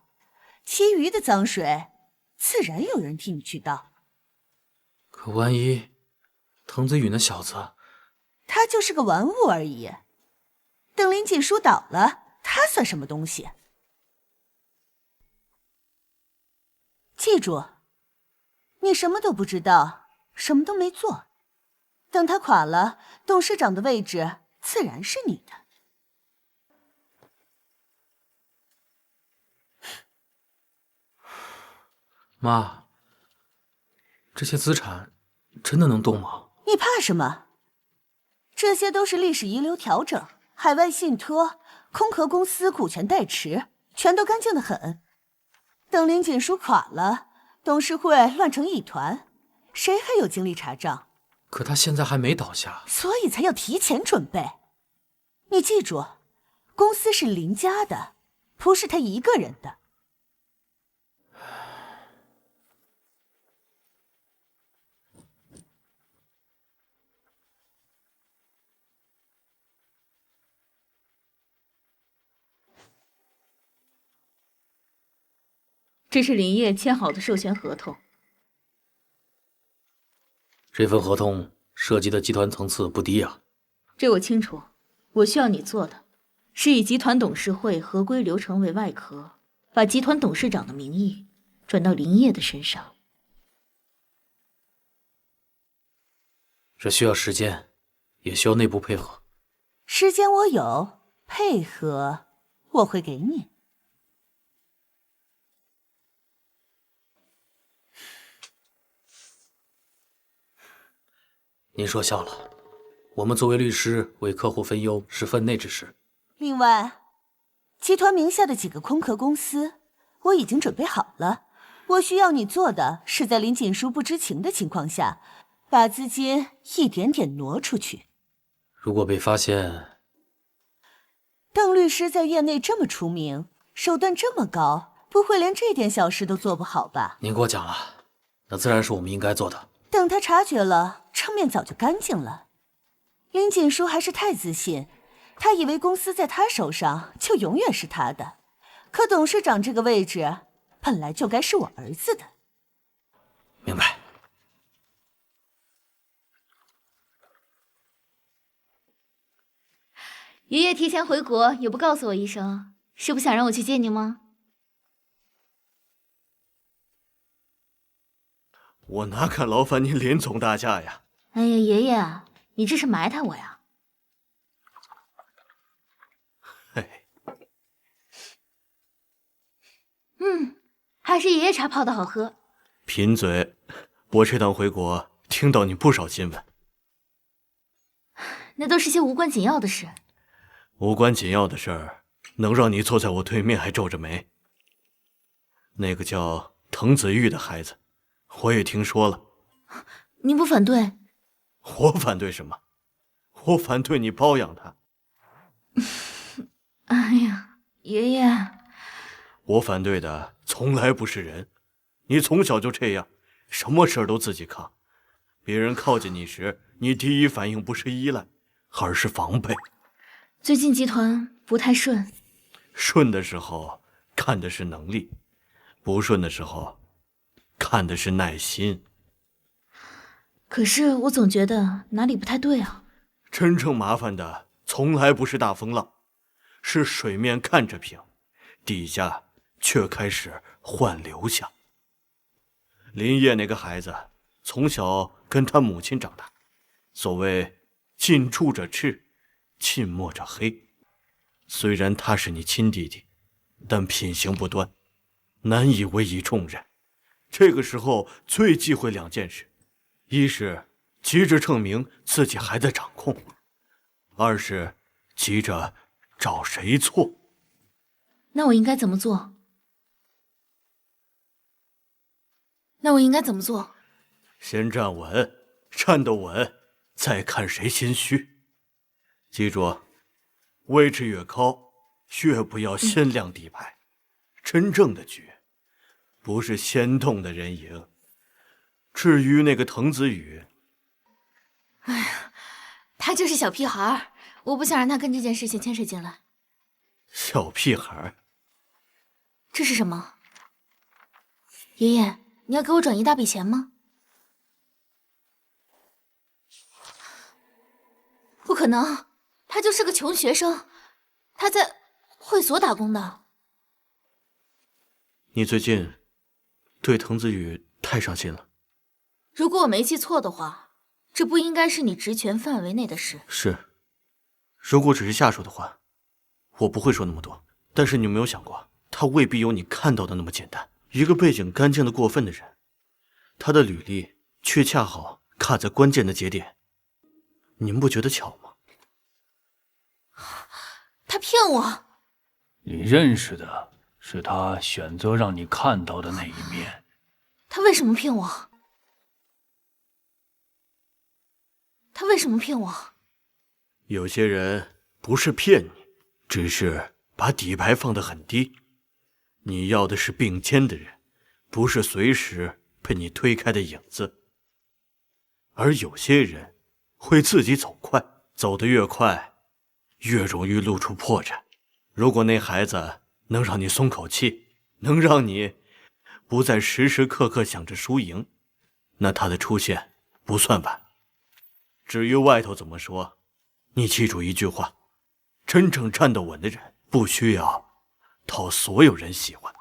其余的脏水自然有人替你去倒。可万一滕子宇那小子，他就是个玩物而已。等林锦书倒了，他算什么东西？记住，你什么都不知道，什么都没做。等他垮了，董事长的位置自然是你的。妈，这些资产真的能动吗？你怕什么？这些都是历史遗留调整，海外信托、空壳公司股权代持，全都干净得很。等林锦书垮了，董事会乱成一团，谁还有精力查账？可他现在还没倒下，所以才要提前准备。你记住，公司是林家的，不是他一个人的。这是林业签好的授权合同。这份合同涉及的集团层次不低啊。这我清楚，我需要你做的是以集团董事会合规流程为外壳，把集团董事长的名义转到林业的身上。这需要时间，也需要内部配合。时间我有，配合我会给你。您说笑了，我们作为律师，为客户分忧是分内之事。另外，集团名下的几个空壳公司，我已经准备好了。我需要你做的是在林锦书不知情的情况下，把资金一点点挪出去。如果被发现，邓律师在业内这么出名，手段这么高，不会连这点小事都做不好吧？您过奖了，那自然是我们应该做的。等他察觉了，场面早就干净了。林锦书还是太自信，他以为公司在他手上就永远是他的。可董事长这个位置本来就该是我儿子的。明白。爷爷提前回国也不告诉我一声，是不想让我去接您吗？我哪敢劳烦您林总大驾呀！哎呀，爷爷，你这是埋汰我呀！嘿，还是爷爷茶泡的好喝。贫嘴，我这趟回国听到你不少新闻。那都是些无关紧要的事。无关紧要的事儿，能让你坐在我对面还皱着眉。那个叫滕子玉的孩子，我也听说了。您不反对？我反对什么？我反对你包养他。哎呀，爷爷，我反对的从来不是人。你从小就这样，什么事儿都自己扛。别人靠近你时，你第一反应不是依赖，而是防备。最近集团不太顺，顺的时候看的是能力，不顺的时候看的是耐心。可是我总觉得哪里不太对啊。真正麻烦的从来不是大风浪，是水面看着平，底下却开始换流向。林业那个孩子从小跟他母亲长大，所谓近朱者赤，近墨者黑。虽然他是你亲弟弟，但品行不端，难以委以重任。这个时候最忌讳2件事：一是急着证明自己还在掌控，二是急着找谁错。那我应该怎么做？先站稳，站得稳，再看谁心虚。记住，位置越高，越不要先亮底牌。真正的局，不是先动的人赢。至于那个滕子宇，哎呀，他就是小屁孩，我不想让他跟这件事情牵扯进来。小屁孩，这是什么？爷爷，你要给我转一大笔钱吗？不可能，他就是个穷学生，他在会所打工的。你最近对滕子宇太上心了。如果我没记错的话，这不应该是你职权范围内的事。是，如果只是下属的话，我不会说那么多。但是你有没有想过，他未必有你看到的那么简单。一个背景干净的过分的人，他的履历却恰好卡在关键的节点。你们不觉得巧吗？他骗我！你认识的是他选择让你看到的那一面。他为什么骗我？他为什么骗我？有些人不是骗你，只是把底牌放得很低。你要的是并肩的人，不是随时被你推开的影子。而有些人会自己走快，走得越快，越容易露出破绽。如果那孩子能让你松口气，能让你不再时时刻刻想着输赢，那他的出现不算晚。至于外头怎么说，你记住一句话：真正站得稳的人，不需要讨所有人喜欢。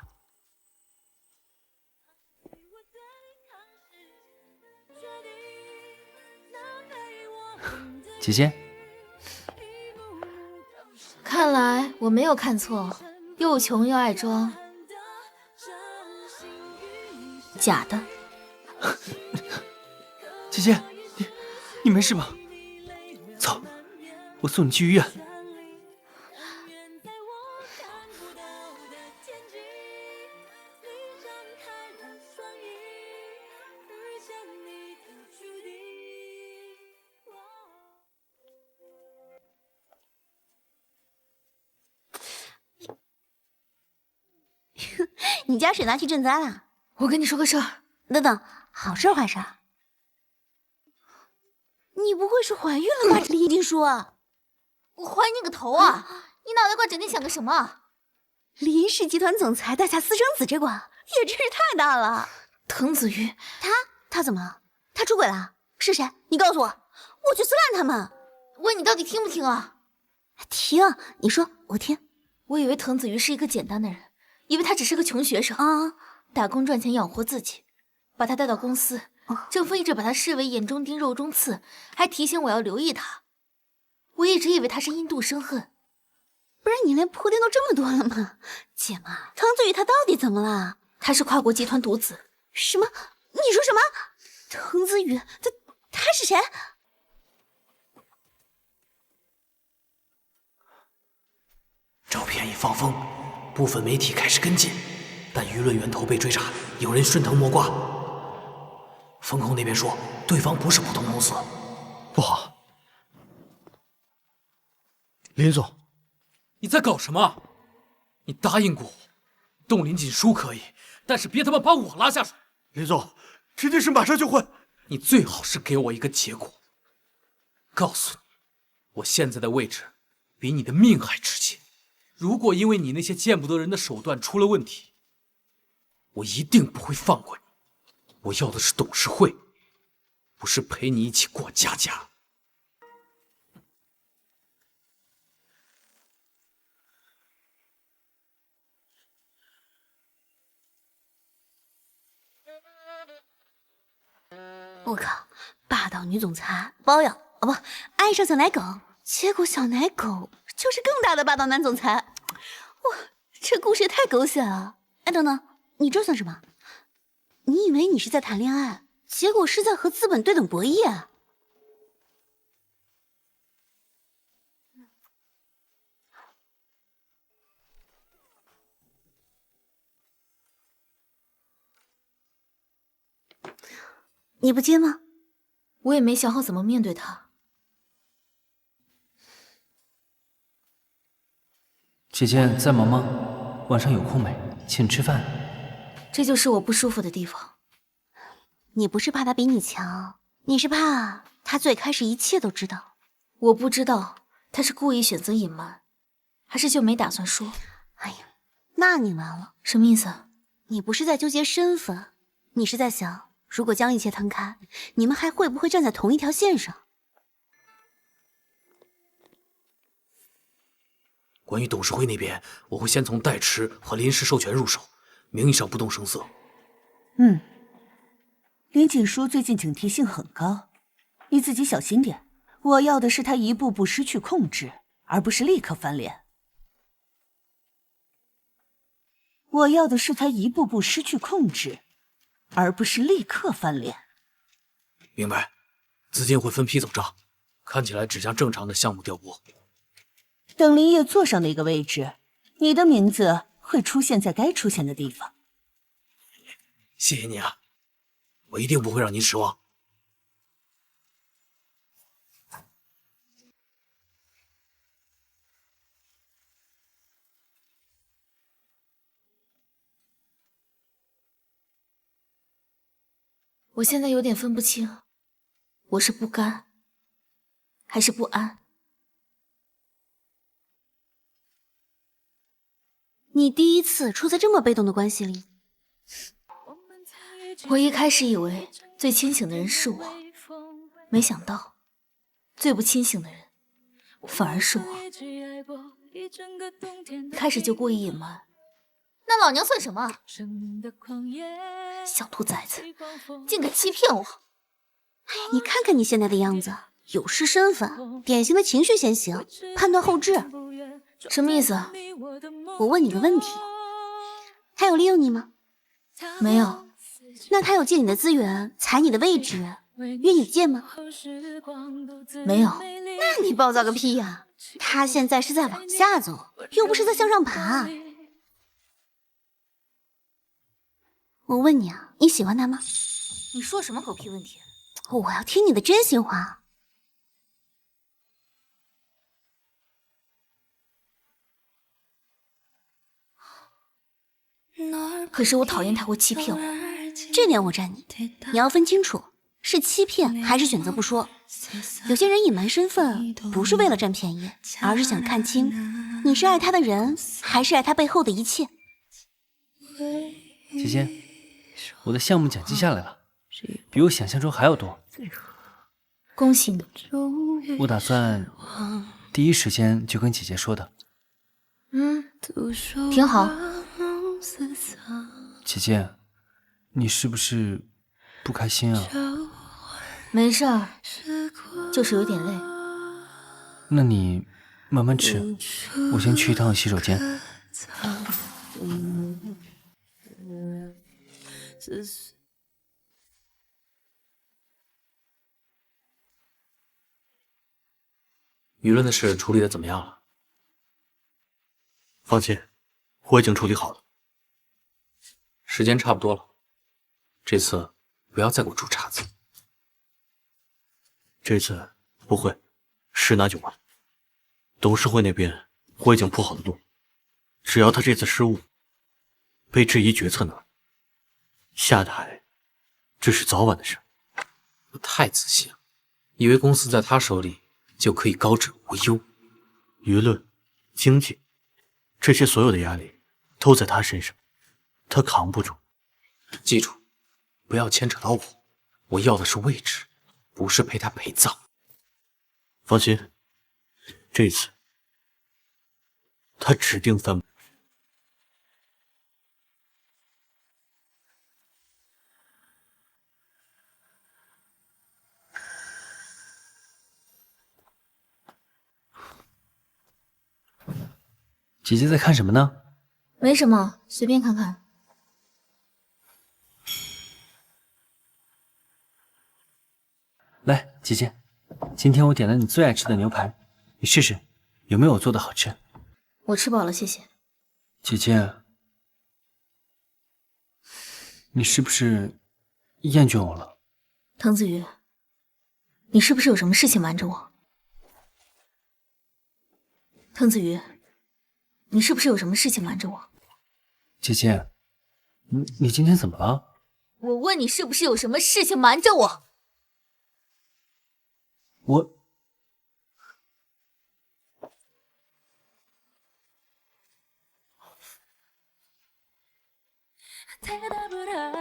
姐姐，看来我没有看错，又穷又爱装，假的。姐姐，你没事吗？走，我送你去医院。你家水拿去赈灾了？我跟你说个事儿。等等，好事坏事？你不会是怀孕了吧，林静书？我怀你个头啊！你脑袋瓜整天想个什么？林氏集团总裁带下私生子这瓜也真是太大了。滕子瑜，他怎么了？他出轨了？是谁？你告诉我，我去撕烂他们！喂，你到底听不听啊？听，你说，我听。我以为滕子瑜是一个简单的人，以为他只是个穷学生啊，打工赚钱养活自己。把他带到公司，郑峰一直把他视为眼中钉肉中刺，还提醒我要留意他。我一直以为他是因妒生恨。不然你连铺垫都这么多了吗？姐妈，滕子宇他到底怎么了？他是跨国集团独子。什么？你说什么？滕子宇，他是谁？照片已放风，部分媒体开始跟进，但舆论源头被追查，有人顺藤摸瓜。风控那边说，对方不是普通公司，不好。林总，你在搞什么？你答应过我，动林锦书可以，但是别他妈把我拉下水。林总，这件事马上就会。你最好是给我一个结果。告诉你，我现在的位置比你的命还值钱。如果因为你那些见不得人的手段出了问题，我一定不会放过你。我要的是董事会，不是陪你一起过家家。我靠，霸道女总裁包养不爱上小奶狗，结果小奶狗就是更大的霸道男总裁。哇，这故事也太狗血了！哎，等等，你这算什么？你以为你是在谈恋爱，结果是在和资本对等博弈啊！你不接吗？我也没想好怎么面对他。姐姐在忙吗？晚上有空没？请吃饭。这就是我不舒服的地方。你不是怕他比你强，你是怕他最开始一切都知道。我不知道他是故意选择隐瞒，还是就没打算说。哎呀，那你完了。什么意思？你不是在纠结身份，你是在想，如果将一切摊开，你们还会不会站在同一条线上？关于董事会那边，我会先从代持和临时授权入手，名义上不动声色。林锦书最近警惕性很高，你自己小心点。我要的是他一步步失去控制，而不是立刻翻脸。我要的是他一步步失去控制，而不是立刻翻脸。明白，资金会分批走账，看起来只像正常的项目调拨。等林业坐上那个位置，你的名字会出现在该出现的地方。谢谢你啊，我一定不会让您失望。我现在有点分不清，我是不甘，还是不安。你第一次处在这么被动的关系里。我一开始以为最清醒的人是我，没想到最不清醒的人反而是我。开始就故意隐瞒，那老娘算什么？小兔崽子，竟敢欺骗我！哎呀，你看看你现在的样子，有失身份，典型的情绪先行，判断后置。什么意思？我问你个问题，他有利用你吗？没有。那他有借你的资源，踩你的位置，约你见吗？没有。那你暴躁个屁呀！他现在是在往下走，又不是在向上爬。我问你啊，你喜欢他吗？你说什么狗屁问题？我要听你的真心话。可是我讨厌他会欺骗我，这点我站你。你要分清楚，是欺骗还是选择不说。有些人隐瞒身份不是为了占便宜，而是想看清你是爱他的人，还是爱他背后的一切。姐姐，我的项目奖金下来了，比我想象中还要多。恭喜你！我打算第一时间就跟姐姐说的。挺好。姐姐，你是不是不开心啊？没事儿，就是有点累。那你慢慢吃，我先去一趟洗手间。舆论的事处理的怎么样了？放心，我已经处理好了。时间差不多了，这次不要再给我出岔子。这次不会，十拿九稳。董事会那边我已经铺好了路，只要他这次失误，被质疑决策能力，下台，这是早晚的事。我太自信了，以为公司在他手里就可以高枕无忧。舆论、经济，这些所有的压力都在他身上，他扛不住。记住，不要牵扯到我，我要的是位置，不是陪他陪葬。放心，这次他指定翻不。姐姐在看什么呢？没什么，随便看看。来，姐姐，今天我点了你最爱吃的牛排，你试试有没有我做的好吃。我吃饱了，谢谢。姐姐，你是不是厌倦我了？滕子瑜，你是不是有什么事情瞒着我？滕子瑜，你是不是有什么事情瞒着我？姐姐，你今天怎么了？我问你是不是有什么事情瞒着我？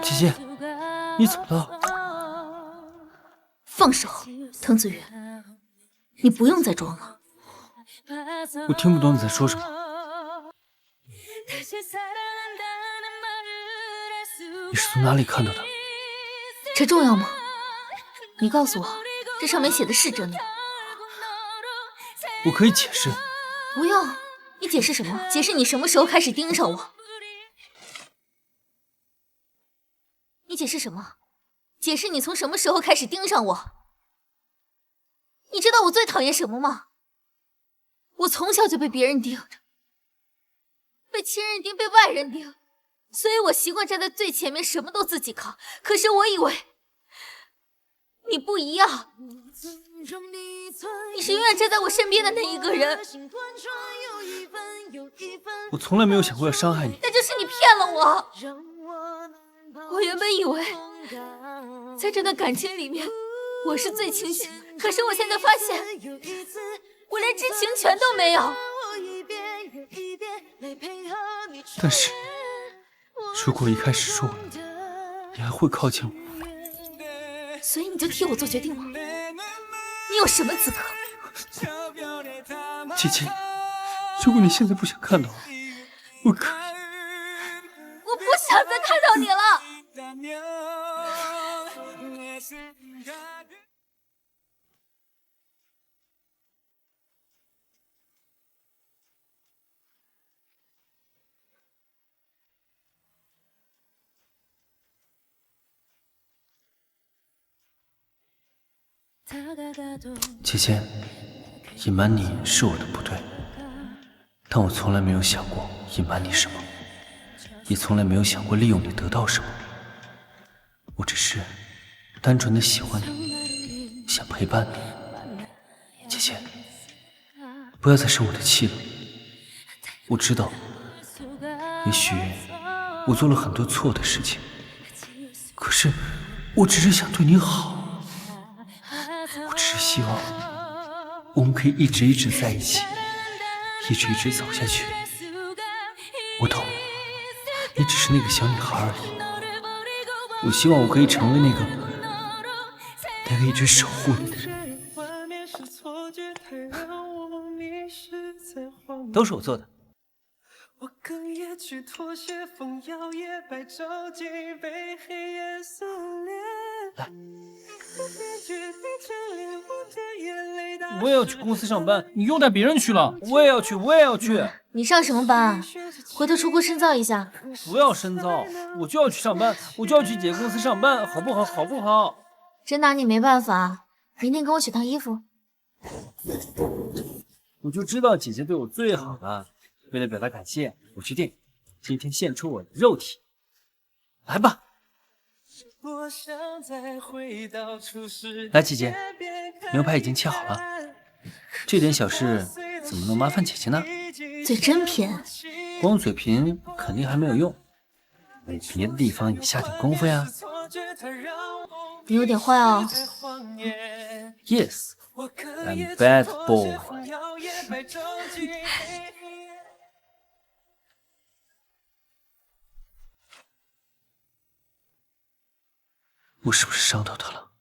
姐姐，你怎么了？放手，滕子瑜，你不用再装了。我听不懂你在说什么。你是从哪里看到的？这重要吗？你告诉我，这上面写的是真的？我可以解释。不用，你解释什么？解释你什么时候开始盯上我？你解释什么？解释你从什么时候开始盯上我？你知道我最讨厌什么吗？我从小就被别人盯着，被亲人盯，被外人盯，所以我习惯站在最前面，什么都自己扛。可是我以为你不一样，你是永远站在我身边的那一个人。我从来没有想过要伤害你。那就是你骗了我。我原本以为在这段感情里面我是最清醒，可是我现在发现我连知情权都没有。但是如果一开始说你还会靠近我，所以你就替我做决定吗？你有什么资格？姐姐，如果你现在不想看到我可以。我不想再看到你了。姐姐，隐瞒你是我的不对，但我从来没有想过隐瞒你什么，也从来没有想过利用你得到什么。我只是单纯的喜欢你，想陪伴你。姐姐，不要再生我的气了。我知道，也许我做了很多错的事情，可是我只是想对你好。我只是希望我们可以一直在一起，一直走下去。我懂，你只是那个小女孩而已。我希望我可以成为那个一直守护你的人。都是我做的。我更也去妥协，风摇曳，白昼几被黑夜所连。我也要去公司上班，你又带别人去了。我也要去。你上什么班啊？回头出国深造一下。不要深造，我就要去上班，我就要去姐公司上班，好不好？好不好？真拿你没办法，明天跟我取趟衣服。我就知道姐姐对我最好了。为了表达感谢，我决定今天献出我的肉体。来吧。来，姐姐，牛排已经切好了。这点小事怎么能麻烦姐姐呢？嘴真偏，光嘴贫肯定还没有用，为别的地方也下点功夫呀。你有点坏哦。Yes, I'm bad boy. 我是不是伤到他了？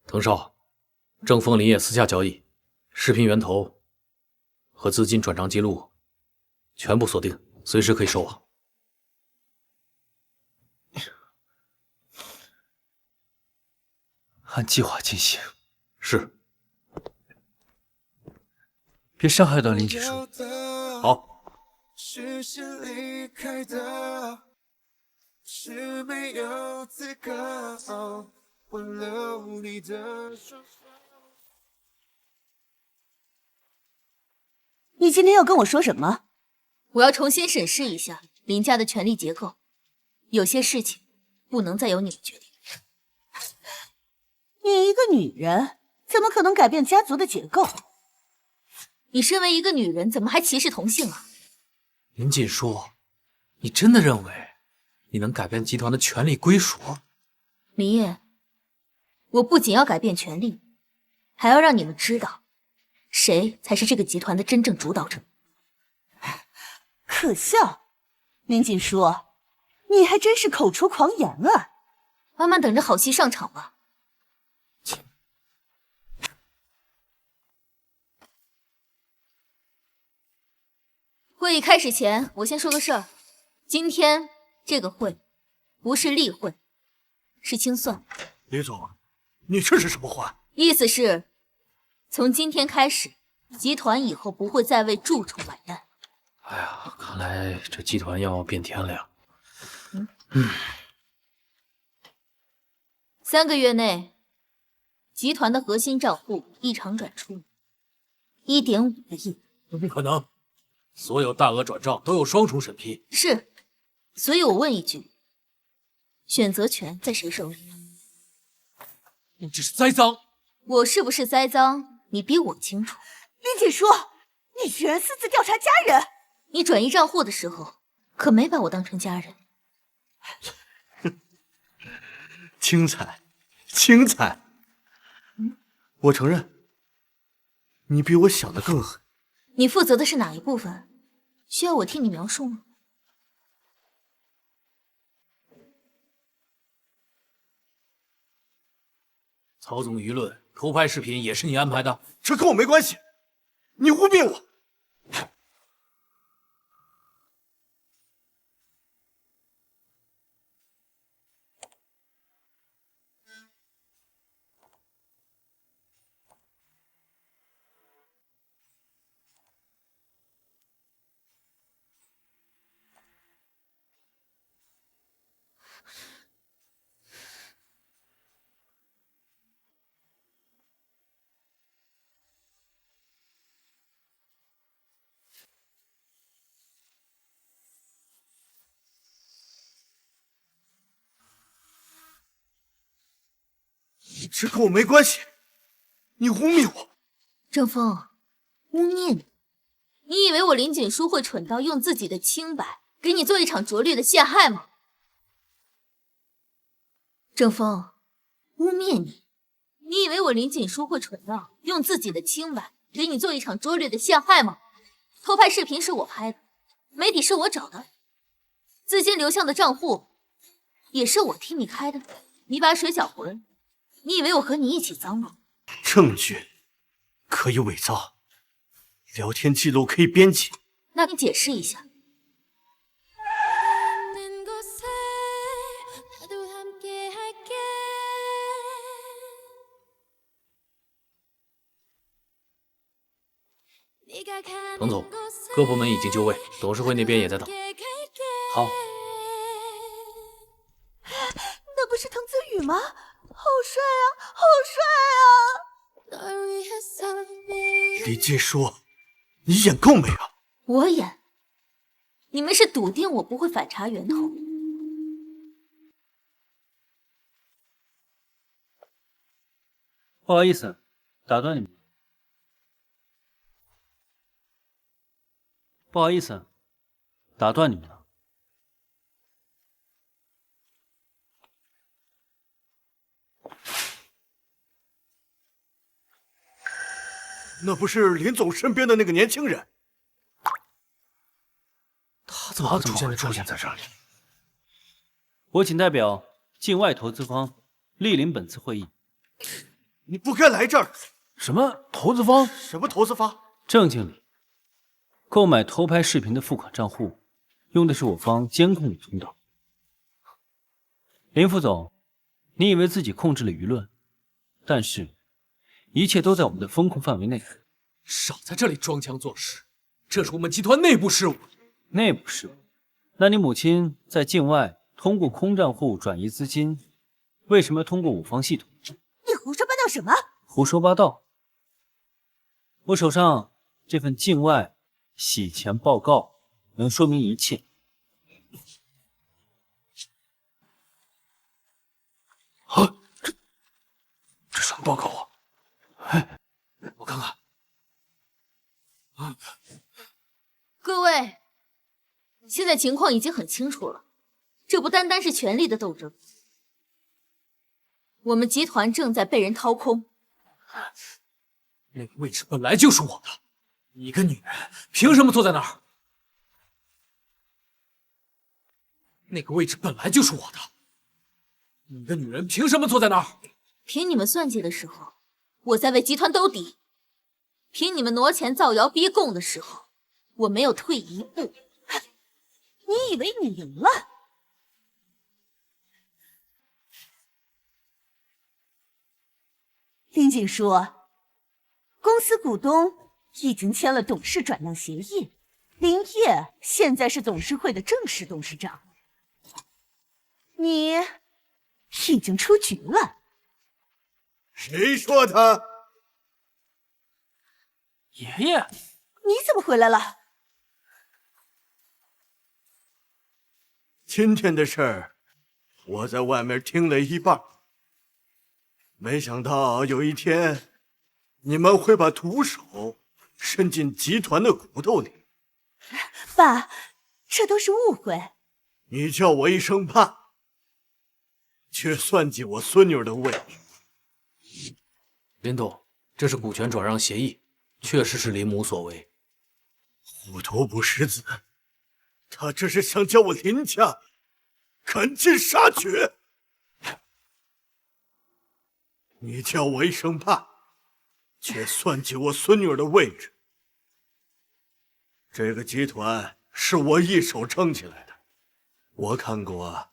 滕少，正风林业私下交易，视频源头和资金转账记录全部锁定，随时可以收网。按计划进行。是。别伤害到林锦书。好。是没有资格挽留你的双手。你今天要跟我说什么？我要重新审视一下林家的权力结构，有些事情不能再由你们决定。你一个女人，怎么可能改变家族的结构？你身为一个女人，怎么还歧视同性啊？林锦书，你真的认为你能改变集团的权力归属？林烨，我不仅要改变权力，还要让你们知道，谁才是这个集团的真正主导者。可笑，林锦书，你还真是口出狂言啊！慢慢等着好戏上场吧。会议开始前，我先说个事儿。今天这个会不是例会，是清算。李总，你这是什么话？意思是，从今天开始，集团以后不会再为蛀虫买单。哎呀，看来这集团要变天了呀。3个月内，集团的核心账户异常转出1.5个亿。不可能，所有大额转账都有双重审批。是，所以我问一句，选择权在谁手里？你这是栽赃！我是不是栽赃，你比我清楚。林锦书，你居然私自调查家人！你转移账户的时候，可没把我当成家人。精彩，精彩！我承认，你比我想的更狠。你负责的是哪一部分？需要我替你描述吗？曹总舆论，偷拍视频也是你安排的？这跟我没关系，你污蔑我！这跟我没关系，你污蔑我！郑峰，污蔑你？你以为我林锦书会蠢到用自己的清白给你做一场拙劣的陷害吗？郑峰，污蔑你？你以为我林锦书会蠢到用自己的清白给你做一场拙劣的陷害吗？偷拍视频是我拍的，媒体是我找的，资金流向的账户也是我替你开的。你把水搅浑，你以为我和你一起脏吗？证据可以伪造，聊天记录可以编辑。那你解释一下。滕总，各部门已经就位，董事会那边也在等。好。那不是滕子宇吗？好帅啊，好帅啊！李继书，你演够没啊？我演？你们是笃定我不会反查源头？不好意思，打断你们。不好意思，打断你们了。那不是林总身边的那个年轻人？他怎么会出现在这里？我谨代表境外投资方莅临本次会议。你不该来这儿！什么投资方？什么投资方？郑经理，购买偷拍视频的付款账户用的是我方监控的通道。林副总，你以为自己控制了舆论，但是一切都在我们的风控范围内。少在这里装腔作势，这是我们集团内部事务。内部事务？那你母亲在境外通过空账户转移资金，为什么要通过五方系统？你胡说八道什么？胡说八道！我手上这份境外洗钱报告能说明一切。啊，这什么报告啊？哎，我看看。各位，现在情况已经很清楚了，这不单单是权力的斗争，我们集团正在被人掏空。那个位置本来就是我的，你一个女人凭什么坐在那儿？那个位置本来就是我的，你一个女人凭什么坐在那儿？凭你们算计的时候，我在为集团兜底；凭你们挪钱造谣逼供的时候，我没有退一步。你以为你赢了？林锦书，公司股东已经签了董事转让协议，林烨现在是董事会的正式董事长，你已经出局了。谁说的？爷爷，你怎么回来了？今天的事儿，我在外面听了一半，没想到有一天，你们会把毒手伸进集团的骨头里。爸，这都是误会。你叫我一声爸，却算计我孙女的位置。林董，这是股权转让协议，确实是林母所为。虎头不食子，他这是想叫我林家赶尽杀绝。你叫我一声爸，却算计我孙女的位置。这个集团是我一手撑起来的，我看过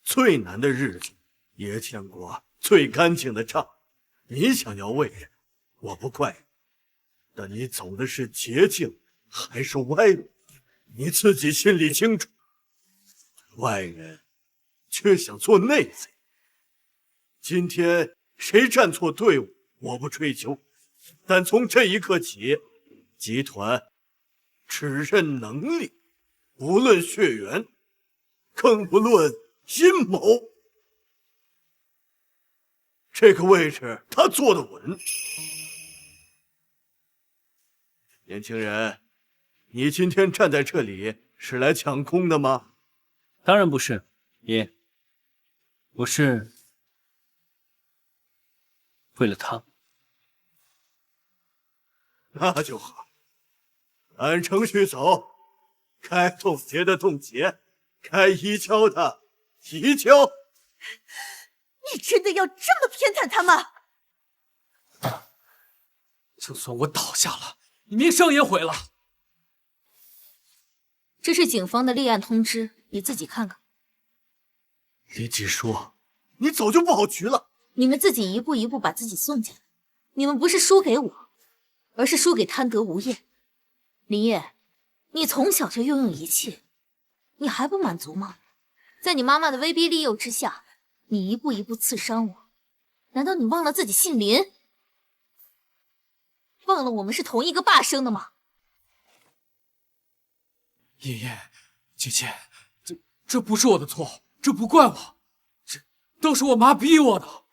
最难的日子，也见过最干净的账。你想要位置，我不怪你，但你走的是捷径还是歪路，你自己心里清楚。外人却想做内贼。今天谁站错队伍，我不追究，但从这一刻起，集团只认能力，不论血缘，更不论阴谋。这个位置他坐得稳。年轻人，你今天站在这里是来抢功的吗？当然不是，爷，我是为了他。那就好，按程序走，该冻结的冻结，该移交的移交。你真的要这么偏袒他吗？就算我倒下了，你名声也毁了。这是警方的立案通知，你自己看看。林锦书，你早就布好局了。你们自己一步一步把自己送进来，你们不是输给我，而是输给贪得无厌。林烨，你从小就拥有一切，你还不满足吗？在你妈妈的威逼利诱之下，你一步一步刺伤我，难道你忘了自己姓林？忘了我们是同一个爸生的吗？爷爷，姐姐，这不是我的错，这不怪我，这都是我妈逼我的。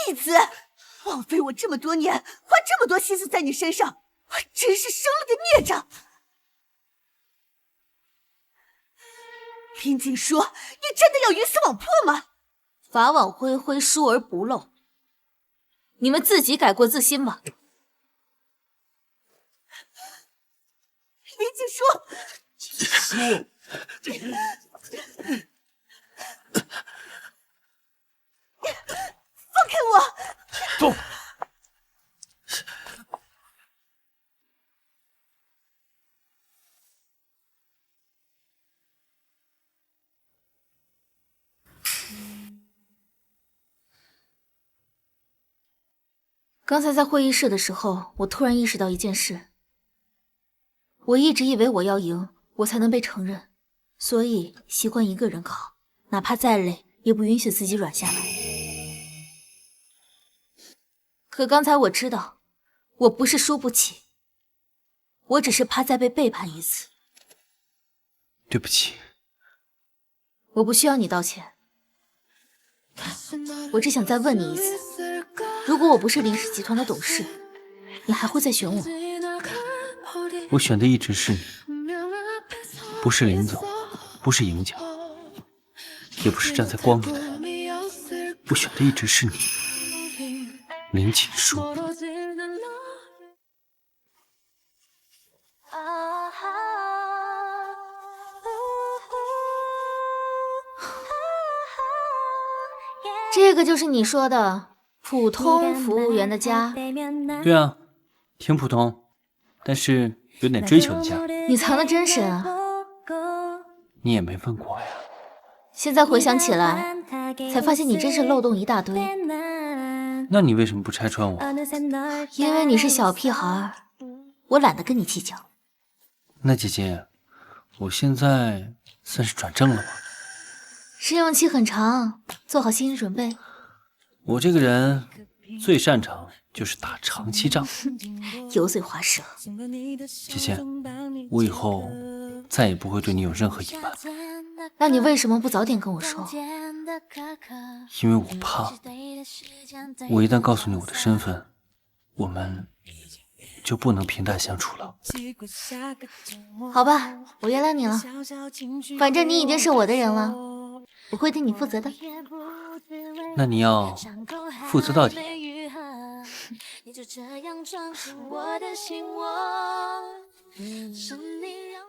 逆子，枉费我这么多年，花这么多心思在你身上，我真是生了个孽障。林锦书，你真的要鱼死网破吗？法网恢恢，疏而不漏。你们自己改过自新吧。林锦书，放开我！走。刚才在会议室的时候，我突然意识到一件事。我一直以为我要赢，我才能被承认，所以习惯一个人考，哪怕再累，也不允许自己软下来。可刚才我知道，我不是输不起，我只是怕再被背叛一次。对不起。我不需要你道歉，我只想再问你一次，如果我不是林氏集团的董事，你还会再选我吗？我选的一直是你，不是林总，不是赢家，也不是站在光明的人，我选的一直是你，林锦书。这个就是你说的普通服务员的家？对啊，挺普通，但是有点追求的家。你藏得真深啊！你也没问过呀。现在回想起来，才发现你真是漏洞一大堆。那你为什么不拆穿我？因为你是小屁孩，我懒得跟你计较。那姐姐，我现在算是转正了吗？试用期很长，做好心理准备。我这个人最擅长就是打长期仗。油嘴滑舌。姐姐，我以后再也不会对你有任何隐瞒。那你为什么不早点跟我说？因为我怕，我一旦告诉你我的身份，我们就不能平淡相处了。好吧，我原谅你了，反正你已经是我的人了，我会对你负责的。那你要负责到底。你就这样闯进我的心窝，是你让